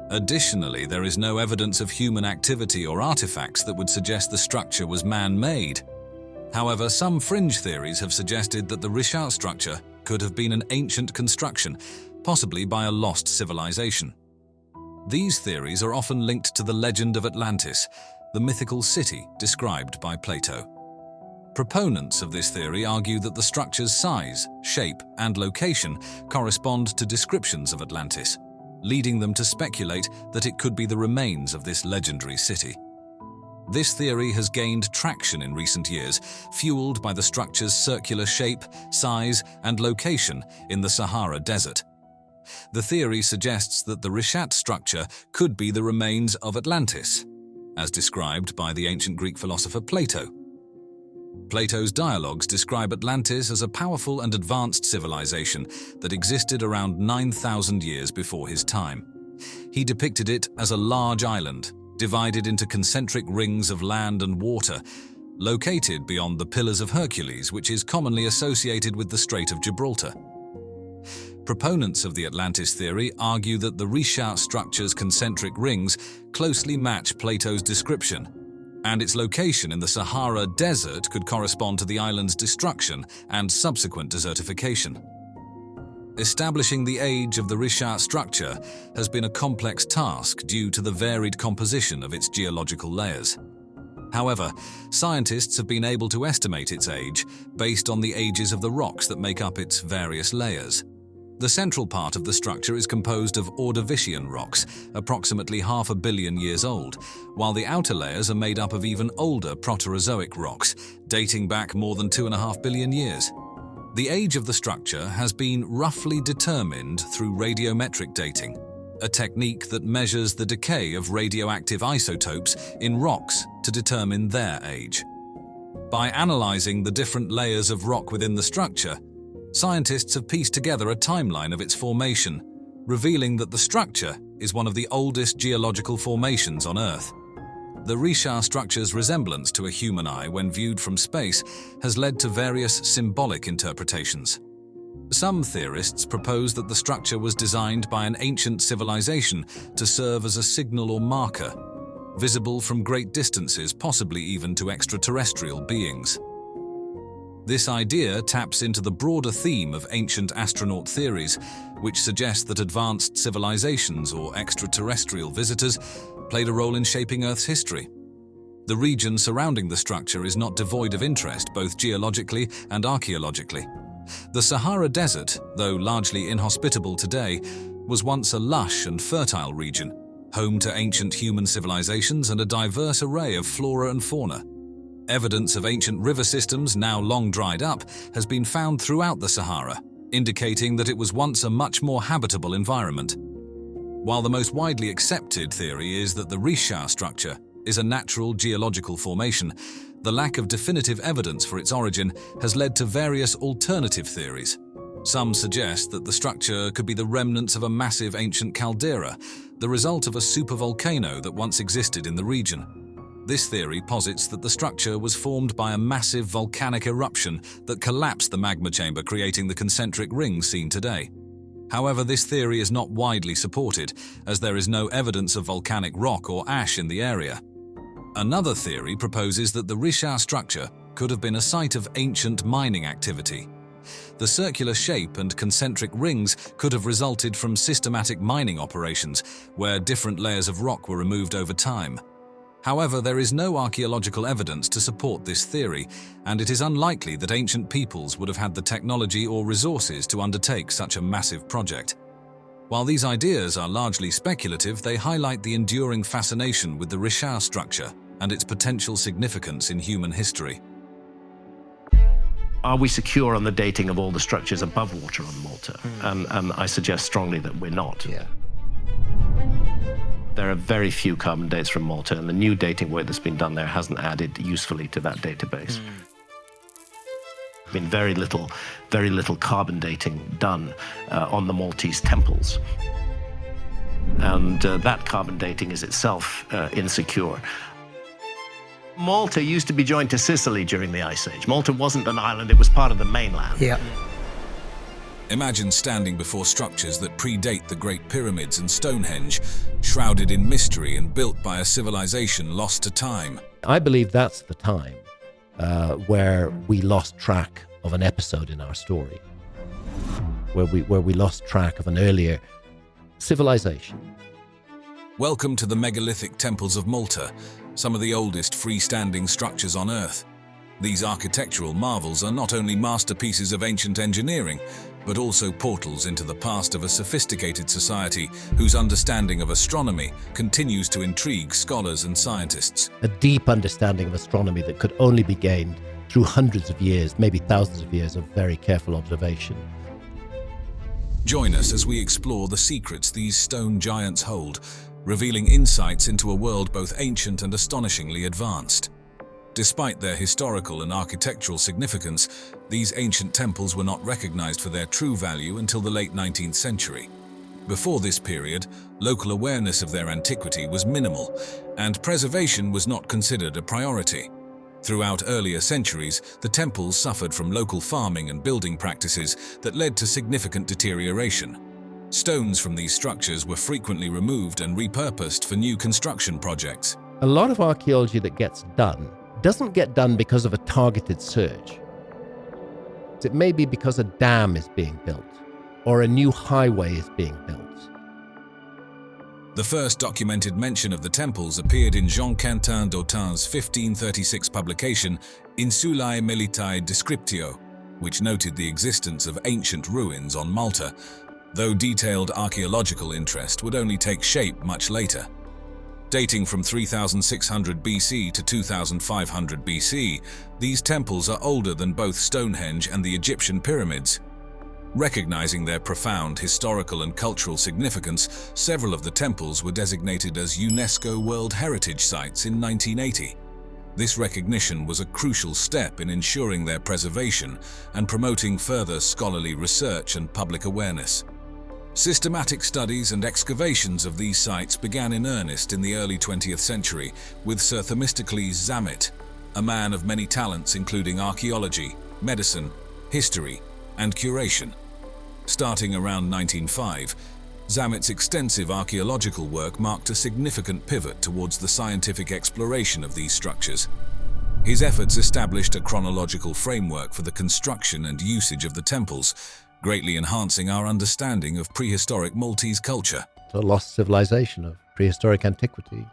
Additionally, there is no evidence of human activity or artifacts that would suggest the structure was man-made. However, some fringe theories have suggested that the Richat structure could have been an ancient construction, possibly by a lost civilization. These theories are often linked to the legend of Atlantis, the mythical city described by Plato. Proponents of this theory argue that the structure's size, shape, and location correspond to descriptions of Atlantis, leading them to speculate that it could be the remains of this legendary city. This theory has gained traction in recent years, fueled by the structure's circular shape, size, and location in the Sahara Desert. The theory suggests that the Richat structure could be the remains of Atlantis, as described by the ancient Greek philosopher Plato. Plato's dialogues describe Atlantis as a powerful and advanced civilization that existed around 9,000 years before his time. He depicted it as a large island, divided into concentric rings of land and water, located beyond the Pillars of Hercules, which is commonly associated with the Strait of Gibraltar. Proponents of the Atlantis theory argue that the Richat structure's concentric rings closely match Plato's description, and its location in the Sahara Desert could correspond to the island's destruction and subsequent desertification. Establishing the age of the Richat structure has been a complex task due to the varied composition of its geological layers. However, scientists have been able to estimate its age based on the ages of the rocks that make up its various layers. The central part of the structure is composed of Ordovician rocks, approximately 500 million years old, while the outer layers are made up of even older Proterozoic rocks, dating back more than 2.5 billion years. The age of the structure has been roughly determined through radiometric dating, a technique that measures the decay of radioactive isotopes in rocks to determine their age. By analyzing the different layers of rock within the structure, scientists have pieced together a timeline of its formation, revealing that the structure is one of the oldest geological formations on Earth. The Richat structure's resemblance to a human eye when viewed from space has led to various symbolic interpretations. Some theorists propose that the structure was designed by an ancient civilization to serve as a signal or marker, visible from great distances, possibly even to extraterrestrial beings. This idea taps into the broader theme of ancient astronaut theories, which suggest that advanced civilizations or extraterrestrial visitors played a role in shaping Earth's history. The region surrounding the structure is not devoid of interest, both geologically and archaeologically. The Sahara Desert, though largely inhospitable today, was once a lush and fertile region, home to ancient human civilizations and a diverse array of flora and fauna. Evidence of ancient river systems, now long dried up, has been found throughout the Sahara, indicating that it was once a much more habitable environment. While the most widely accepted theory is that the Richat structure is a natural geological formation, the lack of definitive evidence for its origin has led to various alternative theories. Some suggest that the structure could be the remnants of a massive ancient caldera, the result of a supervolcano that once existed in the region. This theory posits that the structure was formed by a massive volcanic eruption that collapsed the magma chamber, creating the concentric rings seen today. However, this theory is not widely supported, as there is no evidence of volcanic rock or ash in the area. Another theory proposes that the Richat structure could have been a site of ancient mining activity. The circular shape and concentric rings could have resulted from systematic mining operations, where different layers of rock were removed over time. However, there is no archaeological evidence to support this theory, and it is unlikely that ancient peoples would have had the technology or resources to undertake such a massive project. While these ideas are largely speculative, they highlight the enduring fascination with the Richat structure and its potential significance in human history. Are we secure on the dating of all the structures above water on Malta? And I suggest strongly that we're not. Yeah. There are very few carbon dates from Malta, and the new dating work that's been done there hasn't added usefully to that database. Been very little carbon dating done on the Maltese temples. And that carbon dating is itself insecure. Malta used to be joined to Sicily during the Ice Age. Malta wasn't an island, it was part of the mainland. Yeah. Imagine standing before structures that predate the Great Pyramids and Stonehenge, shrouded in mystery and built by a civilization lost to time. I believe that's the time where we lost track of an episode in our story, where we lost track of an earlier civilization. Welcome to the megalithic temples of Malta, some of the oldest freestanding structures on Earth. These architectural marvels are not only masterpieces of ancient engineering, but also portals into the past of a sophisticated society whose understanding of astronomy continues to intrigue scholars and scientists. A deep understanding of astronomy that could only be gained through hundreds of years, maybe thousands of years of very careful observation. Join us as we explore the secrets these stone giants hold, revealing insights into a world both ancient and astonishingly advanced. Despite their historical and architectural significance, these ancient temples were not recognized for their true value until the late 19th century. Before this period, local awareness of their antiquity was minimal, and preservation was not considered a priority. Throughout earlier centuries, the temples suffered from local farming and building practices that led to significant deterioration. Stones from these structures were frequently removed and repurposed for new construction projects. A lot of archaeology that gets done doesn't get done because of a targeted search. It may be because a dam is being built or a new highway is being built. The first documented mention of the temples appeared in Jean-Quentin d'Autin's 1536 publication Insulae Militae Descriptio, which noted the existence of ancient ruins on Malta, though detailed archaeological interest would only take shape much later. Dating from 3600 BC to 2500 BC, these temples are older than both Stonehenge and the Egyptian pyramids. Recognizing their profound historical and cultural significance, several of the temples were designated as UNESCO World Heritage Sites in 1980. This recognition was a crucial step in ensuring their preservation and promoting further scholarly research and public awareness. Systematic studies and excavations of these sites began in earnest in the early 20th century with Sir Themistocles Zamet, a man of many talents including archaeology, medicine, history, and curation. Starting around 1905, Zamet's extensive archaeological work marked a significant pivot towards the scientific exploration of these structures. His efforts established a chronological framework for the construction and usage of the temples, greatly enhancing our understanding of prehistoric Maltese culture. A lost civilization of prehistoric antiquity.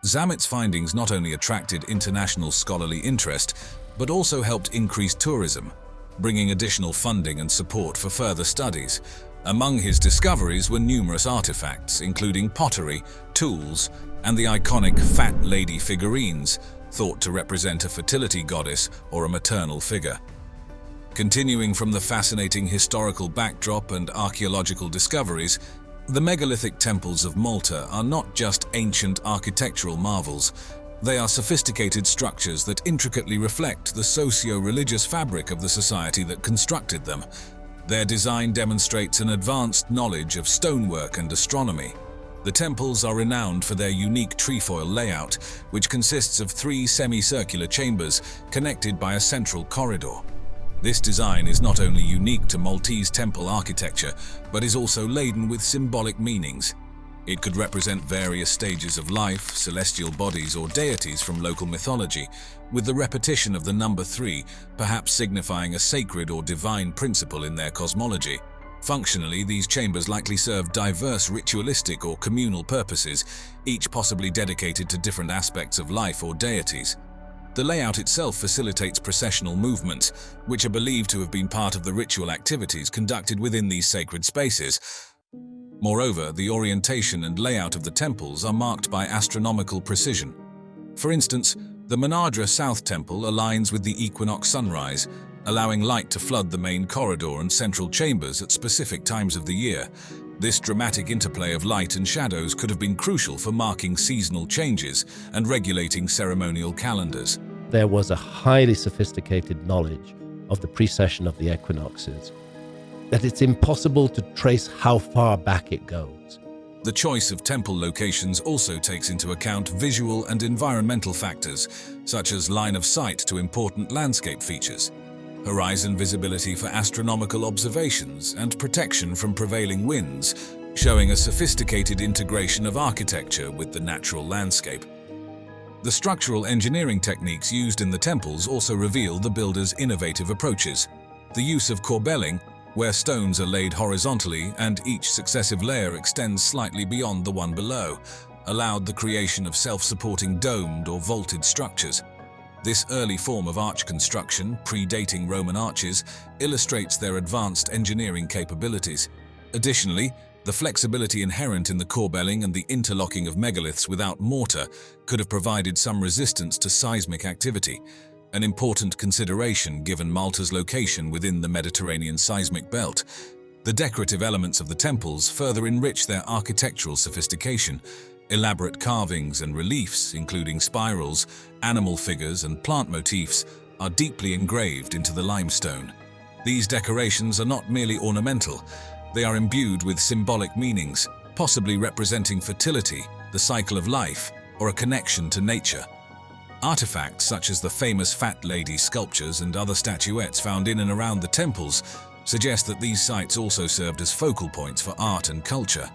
Zamet's findings not only attracted international scholarly interest, but also helped increase tourism, bringing additional funding and support for further studies. Among his discoveries were numerous artifacts, including pottery, tools, and the iconic Fat Lady figurines, thought to represent a fertility goddess or a maternal figure. Continuing from the fascinating historical backdrop and archaeological discoveries, the megalithic temples of Malta are not just ancient architectural marvels. They are sophisticated structures that intricately reflect the socio-religious fabric of the society that constructed them. Their design demonstrates an advanced knowledge of stonework and astronomy. The temples are renowned for their unique trefoil layout, which consists of 3 semicircular chambers connected by a central corridor. This design is not only unique to Maltese temple architecture, but is also laden with symbolic meanings. It could represent various stages of life, celestial bodies, or deities from local mythology, with the repetition of the number 3 perhaps signifying a sacred or divine principle in their cosmology. Functionally, these chambers likely serve diverse ritualistic or communal purposes, each possibly dedicated to different aspects of life or deities. The layout itself facilitates processional movements, which are believed to have been part of the ritual activities conducted within these sacred spaces. Moreover, the orientation and layout of the temples are marked by astronomical precision. For instance, the Manadra South Temple aligns with the equinox sunrise, allowing light to flood the main corridor and central chambers at specific times of the year. This dramatic interplay of light and shadows could have been crucial for marking seasonal changes and regulating ceremonial calendars. There was a highly sophisticated knowledge of the precession of the equinoxes, that it's impossible to trace how far back it goes. The choice of temple locations also takes into account visual and environmental factors, such as line of sight to important landscape features, horizon visibility for astronomical observations, and protection from prevailing winds, showing a sophisticated integration of architecture with the natural landscape. The structural engineering techniques used in the temples also reveal the builders' innovative approaches. The use of corbelling, where stones are laid horizontally and each successive layer extends slightly beyond the one below, allowed the creation of self-supporting domed or vaulted structures. This early form of arch construction, predating Roman arches, illustrates their advanced engineering capabilities. Additionally, the flexibility inherent in the corbelling and the interlocking of megaliths without mortar could have provided some resistance to seismic activity, an important consideration given Malta's location within the Mediterranean seismic belt. The decorative elements of the temples further enrich their architectural sophistication. Elaborate carvings and reliefs, including spirals, animal figures, and plant motifs, are deeply engraved into the limestone. These decorations are not merely ornamental. They are imbued with symbolic meanings, possibly representing fertility, the cycle of life, or a connection to nature. Artifacts such as the famous Fat Lady sculptures and other statuettes found in and around the temples suggest that these sites also served as focal points for art and culture.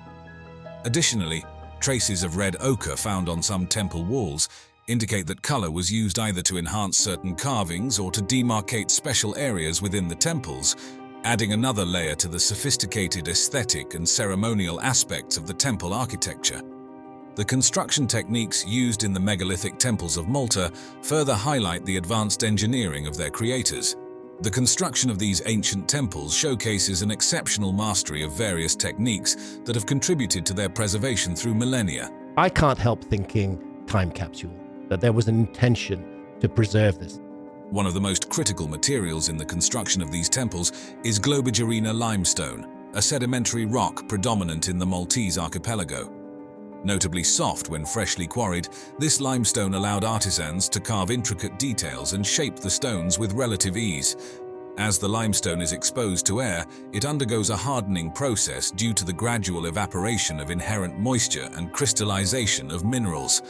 Additionally, traces of red ochre found on some temple walls indicate that color was used either to enhance certain carvings or to demarcate special areas within the temples, adding another layer to the sophisticated aesthetic and ceremonial aspects of the temple architecture. The construction techniques used in the megalithic temples of Malta further highlight the advanced engineering of their creators. The construction of these ancient temples showcases an exceptional mastery of various techniques that have contributed to their preservation through millennia. I can't help thinking time capsule, that there was an intention to preserve this. One of the most critical materials in the construction of these temples is Globigerina limestone, a sedimentary rock predominant in the Maltese archipelago. Notably soft when freshly quarried, this limestone allowed artisans to carve intricate details and shape the stones with relative ease. As the limestone is exposed to air, it undergoes a hardening process due to the gradual evaporation of inherent moisture and crystallization of minerals.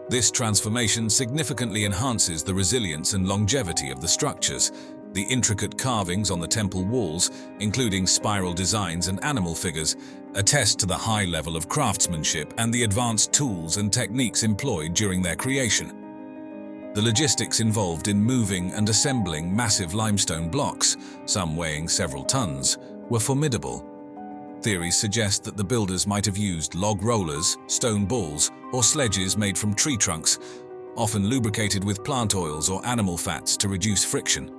This transformation significantly enhances the resilience and longevity of the structures. The intricate carvings on the temple walls, including spiral designs and animal figures, attest to the high level of craftsmanship and the advanced tools and techniques employed during their creation. The logistics involved in moving and assembling massive limestone blocks, some weighing several tons, were formidable. Theories suggest that the builders might have used log rollers, stone balls, or sledges made from tree trunks, often lubricated with plant oils or animal fats to reduce friction.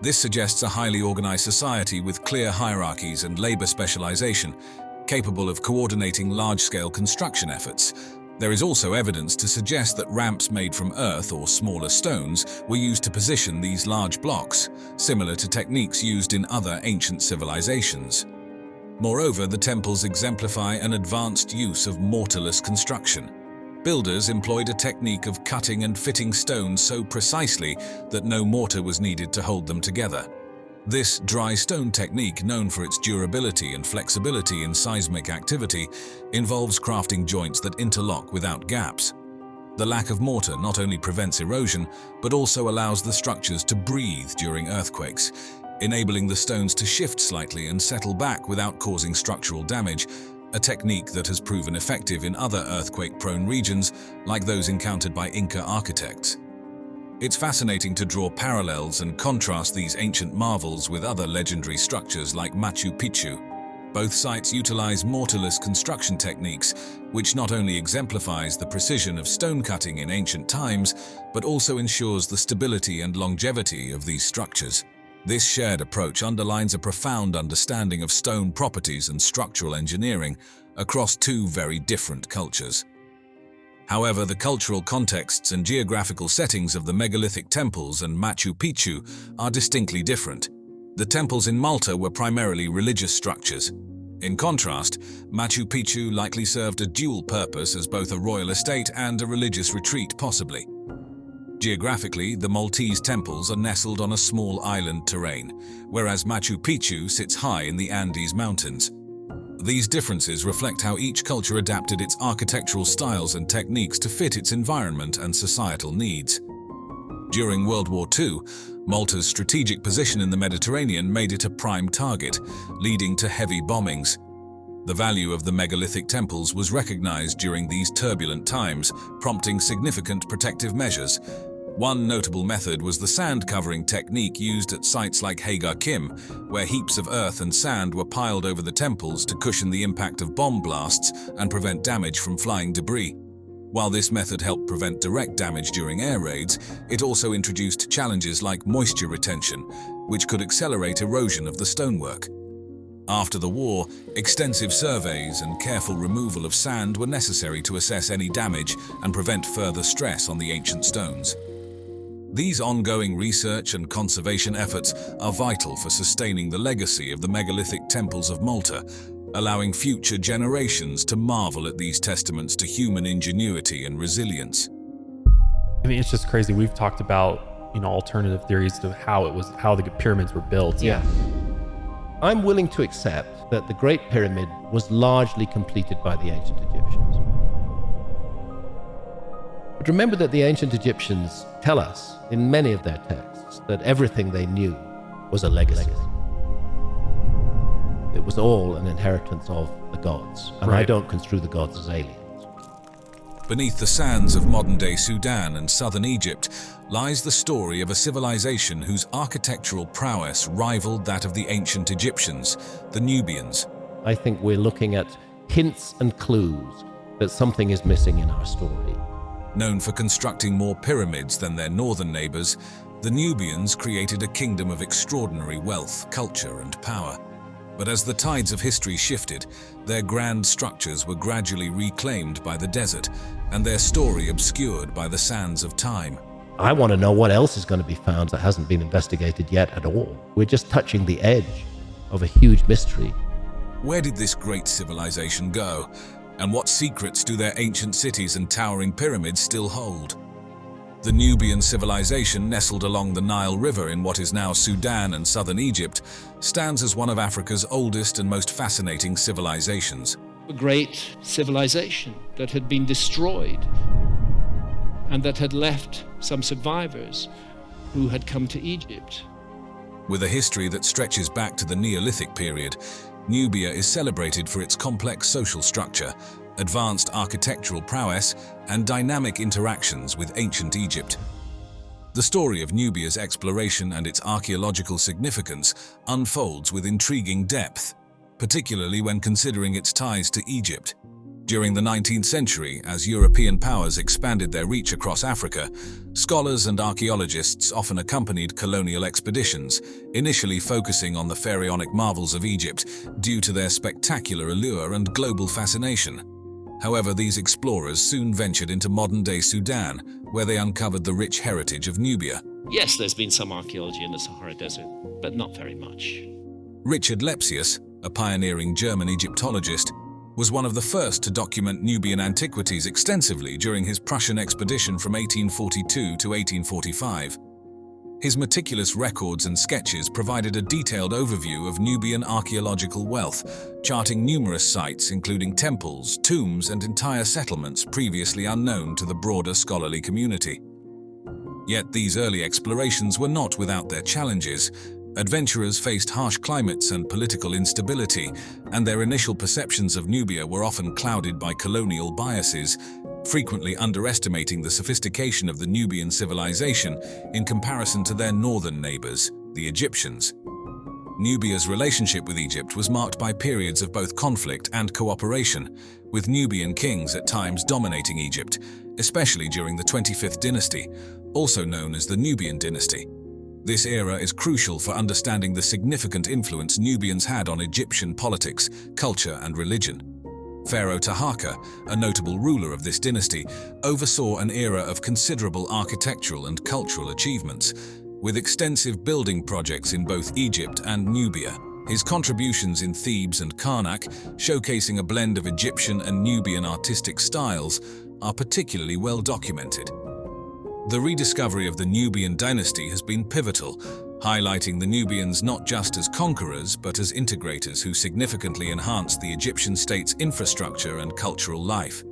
This suggests a highly organized society with clear hierarchies and labor specialization, capable of coordinating large-scale construction efforts. There is also evidence to suggest that ramps made from earth or smaller stones were used to position these large blocks, similar to techniques used in other ancient civilizations. Moreover, the temples exemplify an advanced use of mortarless construction. Builders employed a technique of cutting and fitting stones so precisely that no mortar was needed to hold them together. This dry stone technique, known for its durability and flexibility in seismic activity, involves crafting joints that interlock without gaps. The lack of mortar not only prevents erosion, but also allows the structures to breathe during earthquakes, enabling the stones to shift slightly and settle back without causing structural damage, a technique that has proven effective in other earthquake-prone regions like those encountered by Inca architects. It's fascinating to draw parallels and contrast these ancient marvels with other legendary structures like Machu Picchu. Both sites utilize mortarless construction techniques, which not only exemplifies the precision of stone cutting in ancient times, but also ensures the stability and longevity of these structures. This shared approach underlines a profound understanding of stone properties and structural engineering across two very different cultures. However, the cultural contexts and geographical settings of the megalithic temples and Machu Picchu are distinctly different. The temples in Malta were primarily religious structures. In contrast, Machu Picchu likely served a dual purpose as both a royal estate and a religious retreat, possibly. Geographically, the Maltese temples are nestled on a small island terrain, whereas Machu Picchu sits high in the Andes Mountains. These differences reflect how each culture adapted its architectural styles and techniques to fit its environment and societal needs. During World War II, Malta's strategic position in the Mediterranean made it a prime target, leading to heavy bombings. The value of the megalithic temples was recognized during these turbulent times, prompting significant protective measures. One notable method was the sand covering technique used at sites like Hagar Kim, where heaps of earth and sand were piled over the temples to cushion the impact of bomb blasts and prevent damage from flying debris. While this method helped prevent direct damage during air raids, it also introduced challenges like moisture retention, which could accelerate erosion of the stonework. After the war, extensive surveys and careful removal of sand were necessary to assess any damage and prevent further stress on the ancient stones. These ongoing research and conservation efforts are vital for sustaining the legacy of the megalithic temples of Malta, allowing future generations to marvel at these testaments to human ingenuity and resilience. I mean, it's just crazy. We've talked about, alternative theories to how the pyramids were built. Yeah. I'm willing to accept that the Great Pyramid was largely completed by the ancient Egyptians. But remember that the ancient Egyptians tell us in many of their texts that everything they knew was a legacy. It was all an inheritance of the gods, and I don't construe the gods as aliens. Beneath the sands of modern-day Sudan and southern Egypt lies the story of a civilization whose architectural prowess rivaled that of the ancient Egyptians, the Nubians. I think we're looking at hints and clues that something is missing in our story. Known for constructing more pyramids than their northern neighbors, the Nubians created a kingdom of extraordinary wealth, culture, and power. But as the tides of history shifted, their grand structures were gradually reclaimed by the desert, and their story obscured by the sands of time. I want to know what else is going to be found that hasn't been investigated yet at all. We're just touching the edge of a huge mystery. Where did this great civilization go? And what secrets do their ancient cities and towering pyramids still hold? The Nubian civilization, nestled along the Nile River in what is now Sudan and southern Egypt, stands as one of Africa's oldest and most fascinating civilizations. A great civilization that had been destroyed and that had left some survivors who had come to Egypt. With a history that stretches back to the Neolithic period, Nubia is celebrated for its complex social structure, advanced architectural prowess, and dynamic interactions with ancient Egypt. The story of Nubia's exploration and its archaeological significance unfolds with intriguing depth, particularly when considering its ties to Egypt. During the 19th century, as European powers expanded their reach across Africa, scholars and archaeologists often accompanied colonial expeditions, initially focusing on the pharaonic marvels of Egypt due to their spectacular allure and global fascination. However, these explorers soon ventured into modern-day Sudan, where they uncovered the rich heritage of Nubia. Yes, there's been some archaeology in the Sahara Desert, but not very much. Richard Lepsius, a pioneering German Egyptologist, was one of the first to document Nubian antiquities extensively during his Prussian expedition from 1842 to 1845. His meticulous records and sketches provided a detailed overview of Nubian archaeological wealth, charting numerous sites including temples, tombs, and entire settlements previously unknown to the broader scholarly community. Yet these early explorations were not without their challenges. Adventurers faced harsh climates and political instability, and their initial perceptions of Nubia were often clouded by colonial biases, frequently underestimating the sophistication of the Nubian civilization in comparison to their northern neighbors, the Egyptians. Nubia's relationship with Egypt was marked by periods of both conflict and cooperation, with Nubian kings at times dominating Egypt, especially during the 25th dynasty, also known as the Nubian dynasty. This era is crucial for understanding the significant influence Nubians had on Egyptian politics, culture, and religion. Pharaoh Taharqa, a notable ruler of this dynasty, oversaw an era of considerable architectural and cultural achievements, with extensive building projects in both Egypt and Nubia. His contributions in Thebes and Karnak, showcasing a blend of Egyptian and Nubian artistic styles, are particularly well documented. The rediscovery of the Nubian dynasty has been pivotal, highlighting the Nubians not just as conquerors but as integrators who significantly enhanced the Egyptian state's infrastructure and cultural life.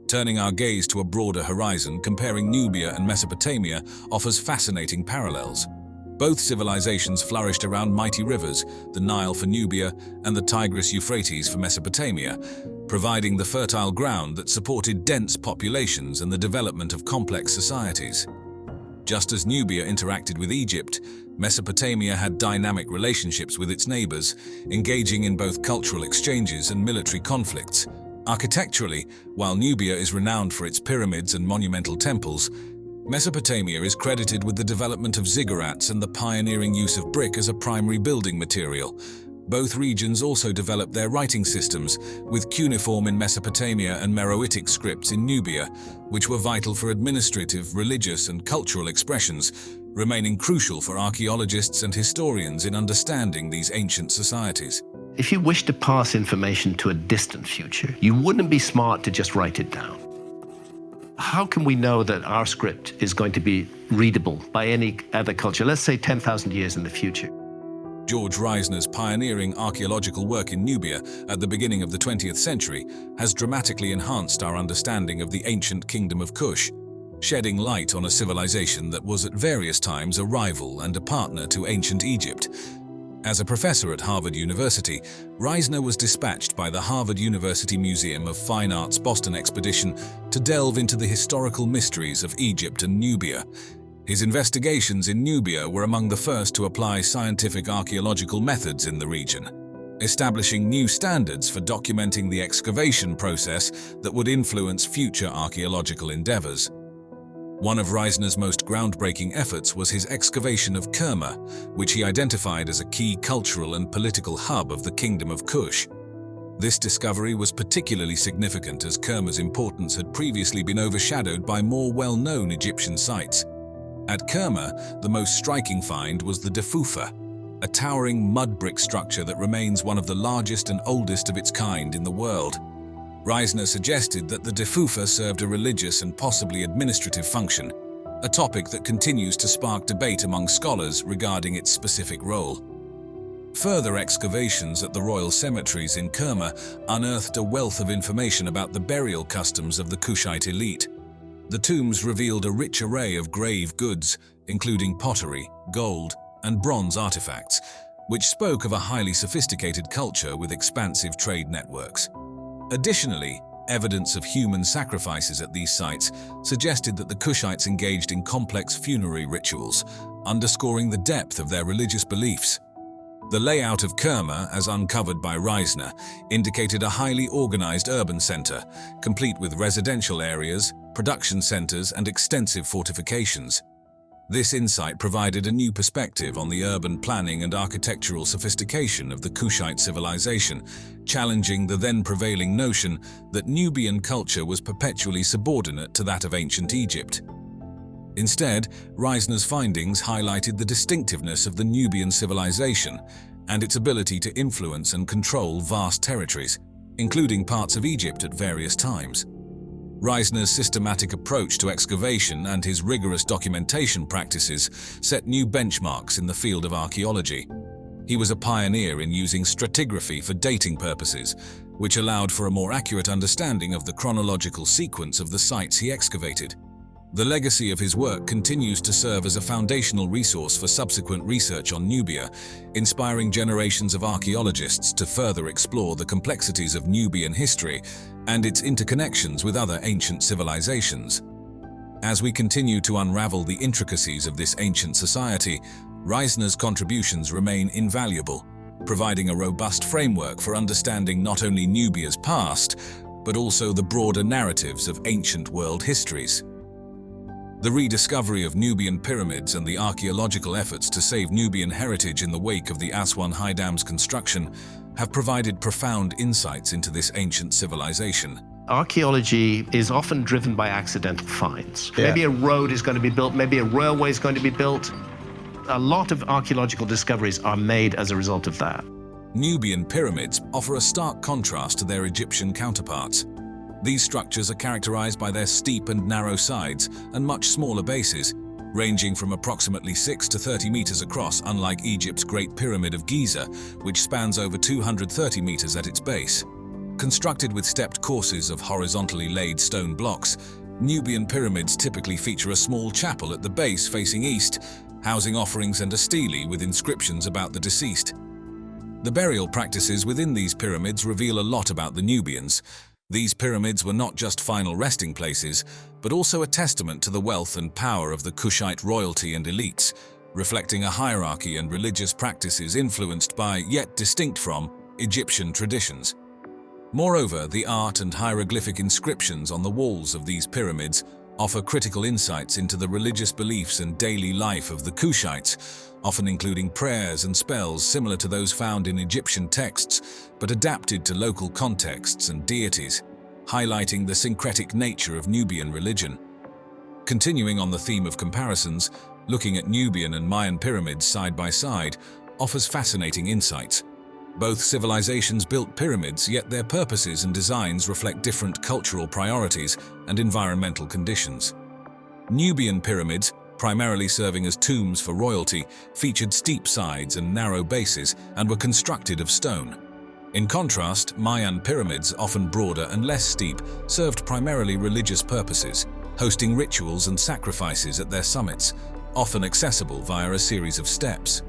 Turning our gaze to a broader horizon, comparing Nubia and Mesopotamia offers fascinating parallels. Both civilizations flourished around mighty rivers, the Nile for Nubia and the Tigris-Euphrates for Mesopotamia, providing the fertile ground that supported dense populations and the development of complex societies. Just as Nubia interacted with Egypt, Mesopotamia had dynamic relationships with its neighbors, engaging in both cultural exchanges and military conflicts. Architecturally, while Nubia is renowned for its pyramids and monumental temples, Mesopotamia is credited with the development of ziggurats and the pioneering use of brick as a primary building material. Both regions also developed their writing systems, with cuneiform in Mesopotamia and Meroitic scripts in Nubia, which were vital for administrative, religious, and cultural expressions, remaining crucial for archaeologists and historians in understanding these ancient societies. If you wish to pass information to a distant future, you wouldn't be smart to just write it down. How can we know that our script is going to be readable by any other culture, let's say 10,000 years in the future? George Reisner's pioneering archaeological work in Nubia at the beginning of the 20th century has dramatically enhanced our understanding of the ancient kingdom of Kush, shedding light on a civilization that was at various times a rival and a partner to ancient Egypt. As a professor at Harvard University, Reisner was dispatched by the Harvard University Museum of Fine Arts Boston expedition to delve into the historical mysteries of Egypt and Nubia. His investigations in Nubia were among the first to apply scientific archaeological methods in the region, establishing new standards for documenting the excavation process that would influence future archaeological endeavors. One of Reisner's most groundbreaking efforts was his excavation of Kerma, which he identified as a key cultural and political hub of the Kingdom of Kush. This discovery was particularly significant as Kerma's importance had previously been overshadowed by more well-known Egyptian sites. At Kerma, the most striking find was the defufa, a towering mud brick structure that remains one of the largest and oldest of its kind in the world. Reisner suggested that the defufa served a religious and possibly administrative function, a topic that continues to spark debate among scholars regarding its specific role. Further excavations at the royal cemeteries in Kerma unearthed a wealth of information about the burial customs of the Kushite elite. The tombs revealed a rich array of grave goods, including pottery, gold, and bronze artifacts, which spoke of a highly sophisticated culture with expansive trade networks. Additionally, evidence of human sacrifices at these sites suggested that the Kushites engaged in complex funerary rituals, underscoring the depth of their religious beliefs. The layout of Kerma, as uncovered by Reisner, indicated a highly organized urban center, complete with residential areas, production centers, and extensive fortifications. This insight provided a new perspective on the urban planning and architectural sophistication of the Kushite civilization, challenging the then prevailing notion that Nubian culture was perpetually subordinate to that of ancient Egypt. Instead, Reisner's findings highlighted the distinctiveness of the Nubian civilization and its ability to influence and control vast territories, including parts of Egypt at various times. Reisner's systematic approach to excavation and his rigorous documentation practices set new benchmarks in the field of archaeology. He was a pioneer in using stratigraphy for dating purposes, which allowed for a more accurate understanding of the chronological sequence of the sites he excavated. The legacy of his work continues to serve as a foundational resource for subsequent research on Nubia, inspiring generations of archaeologists to further explore the complexities of Nubian history and its interconnections with other ancient civilizations. As we continue to unravel the intricacies of this ancient society, Reisner's contributions remain invaluable, providing a robust framework for understanding not only Nubia's past, but also the broader narratives of ancient world histories. The rediscovery of Nubian pyramids and the archaeological efforts to save Nubian heritage in the wake of the Aswan High Dam's construction have provided profound insights into this ancient civilization. Archaeology is often driven by accidental finds. Maybe a road is going to be built, maybe a railway is going to be built. A lot of archaeological discoveries are made as a result of that. Nubian pyramids offer a stark contrast to their Egyptian counterparts. These structures are characterized by their steep and narrow sides and much smaller bases, ranging from approximately 6 to 30 meters across, unlike Egypt's Great Pyramid of Giza, which spans over 230 meters at its base. Constructed with stepped courses of horizontally laid stone blocks, Nubian pyramids typically feature a small chapel at the base facing east, housing offerings and a stele with inscriptions about the deceased. The burial practices within these pyramids reveal a lot about the Nubians. These pyramids were not just final resting places, but also a testament to the wealth and power of the Kushite royalty and elites, reflecting a hierarchy and religious practices influenced by, yet distinct from, Egyptian traditions. Moreover, the art and hieroglyphic inscriptions on the walls of these pyramids offer critical insights into the religious beliefs and daily life of the Kushites, often including prayers and spells similar to those found in Egyptian texts, but adapted to local contexts and deities, highlighting the syncretic nature of Nubian religion. Continuing on the theme of comparisons, looking at Nubian and Mayan pyramids side by side offers fascinating insights. Both civilizations built pyramids, yet their purposes and designs reflect different cultural priorities and environmental conditions. Nubian pyramids, primarily serving as tombs for royalty, featured steep sides and narrow bases and were constructed of stone. In contrast, Mayan pyramids, often broader and less steep, served primarily religious purposes, hosting rituals and sacrifices at their summits, often accessible via a series of steps.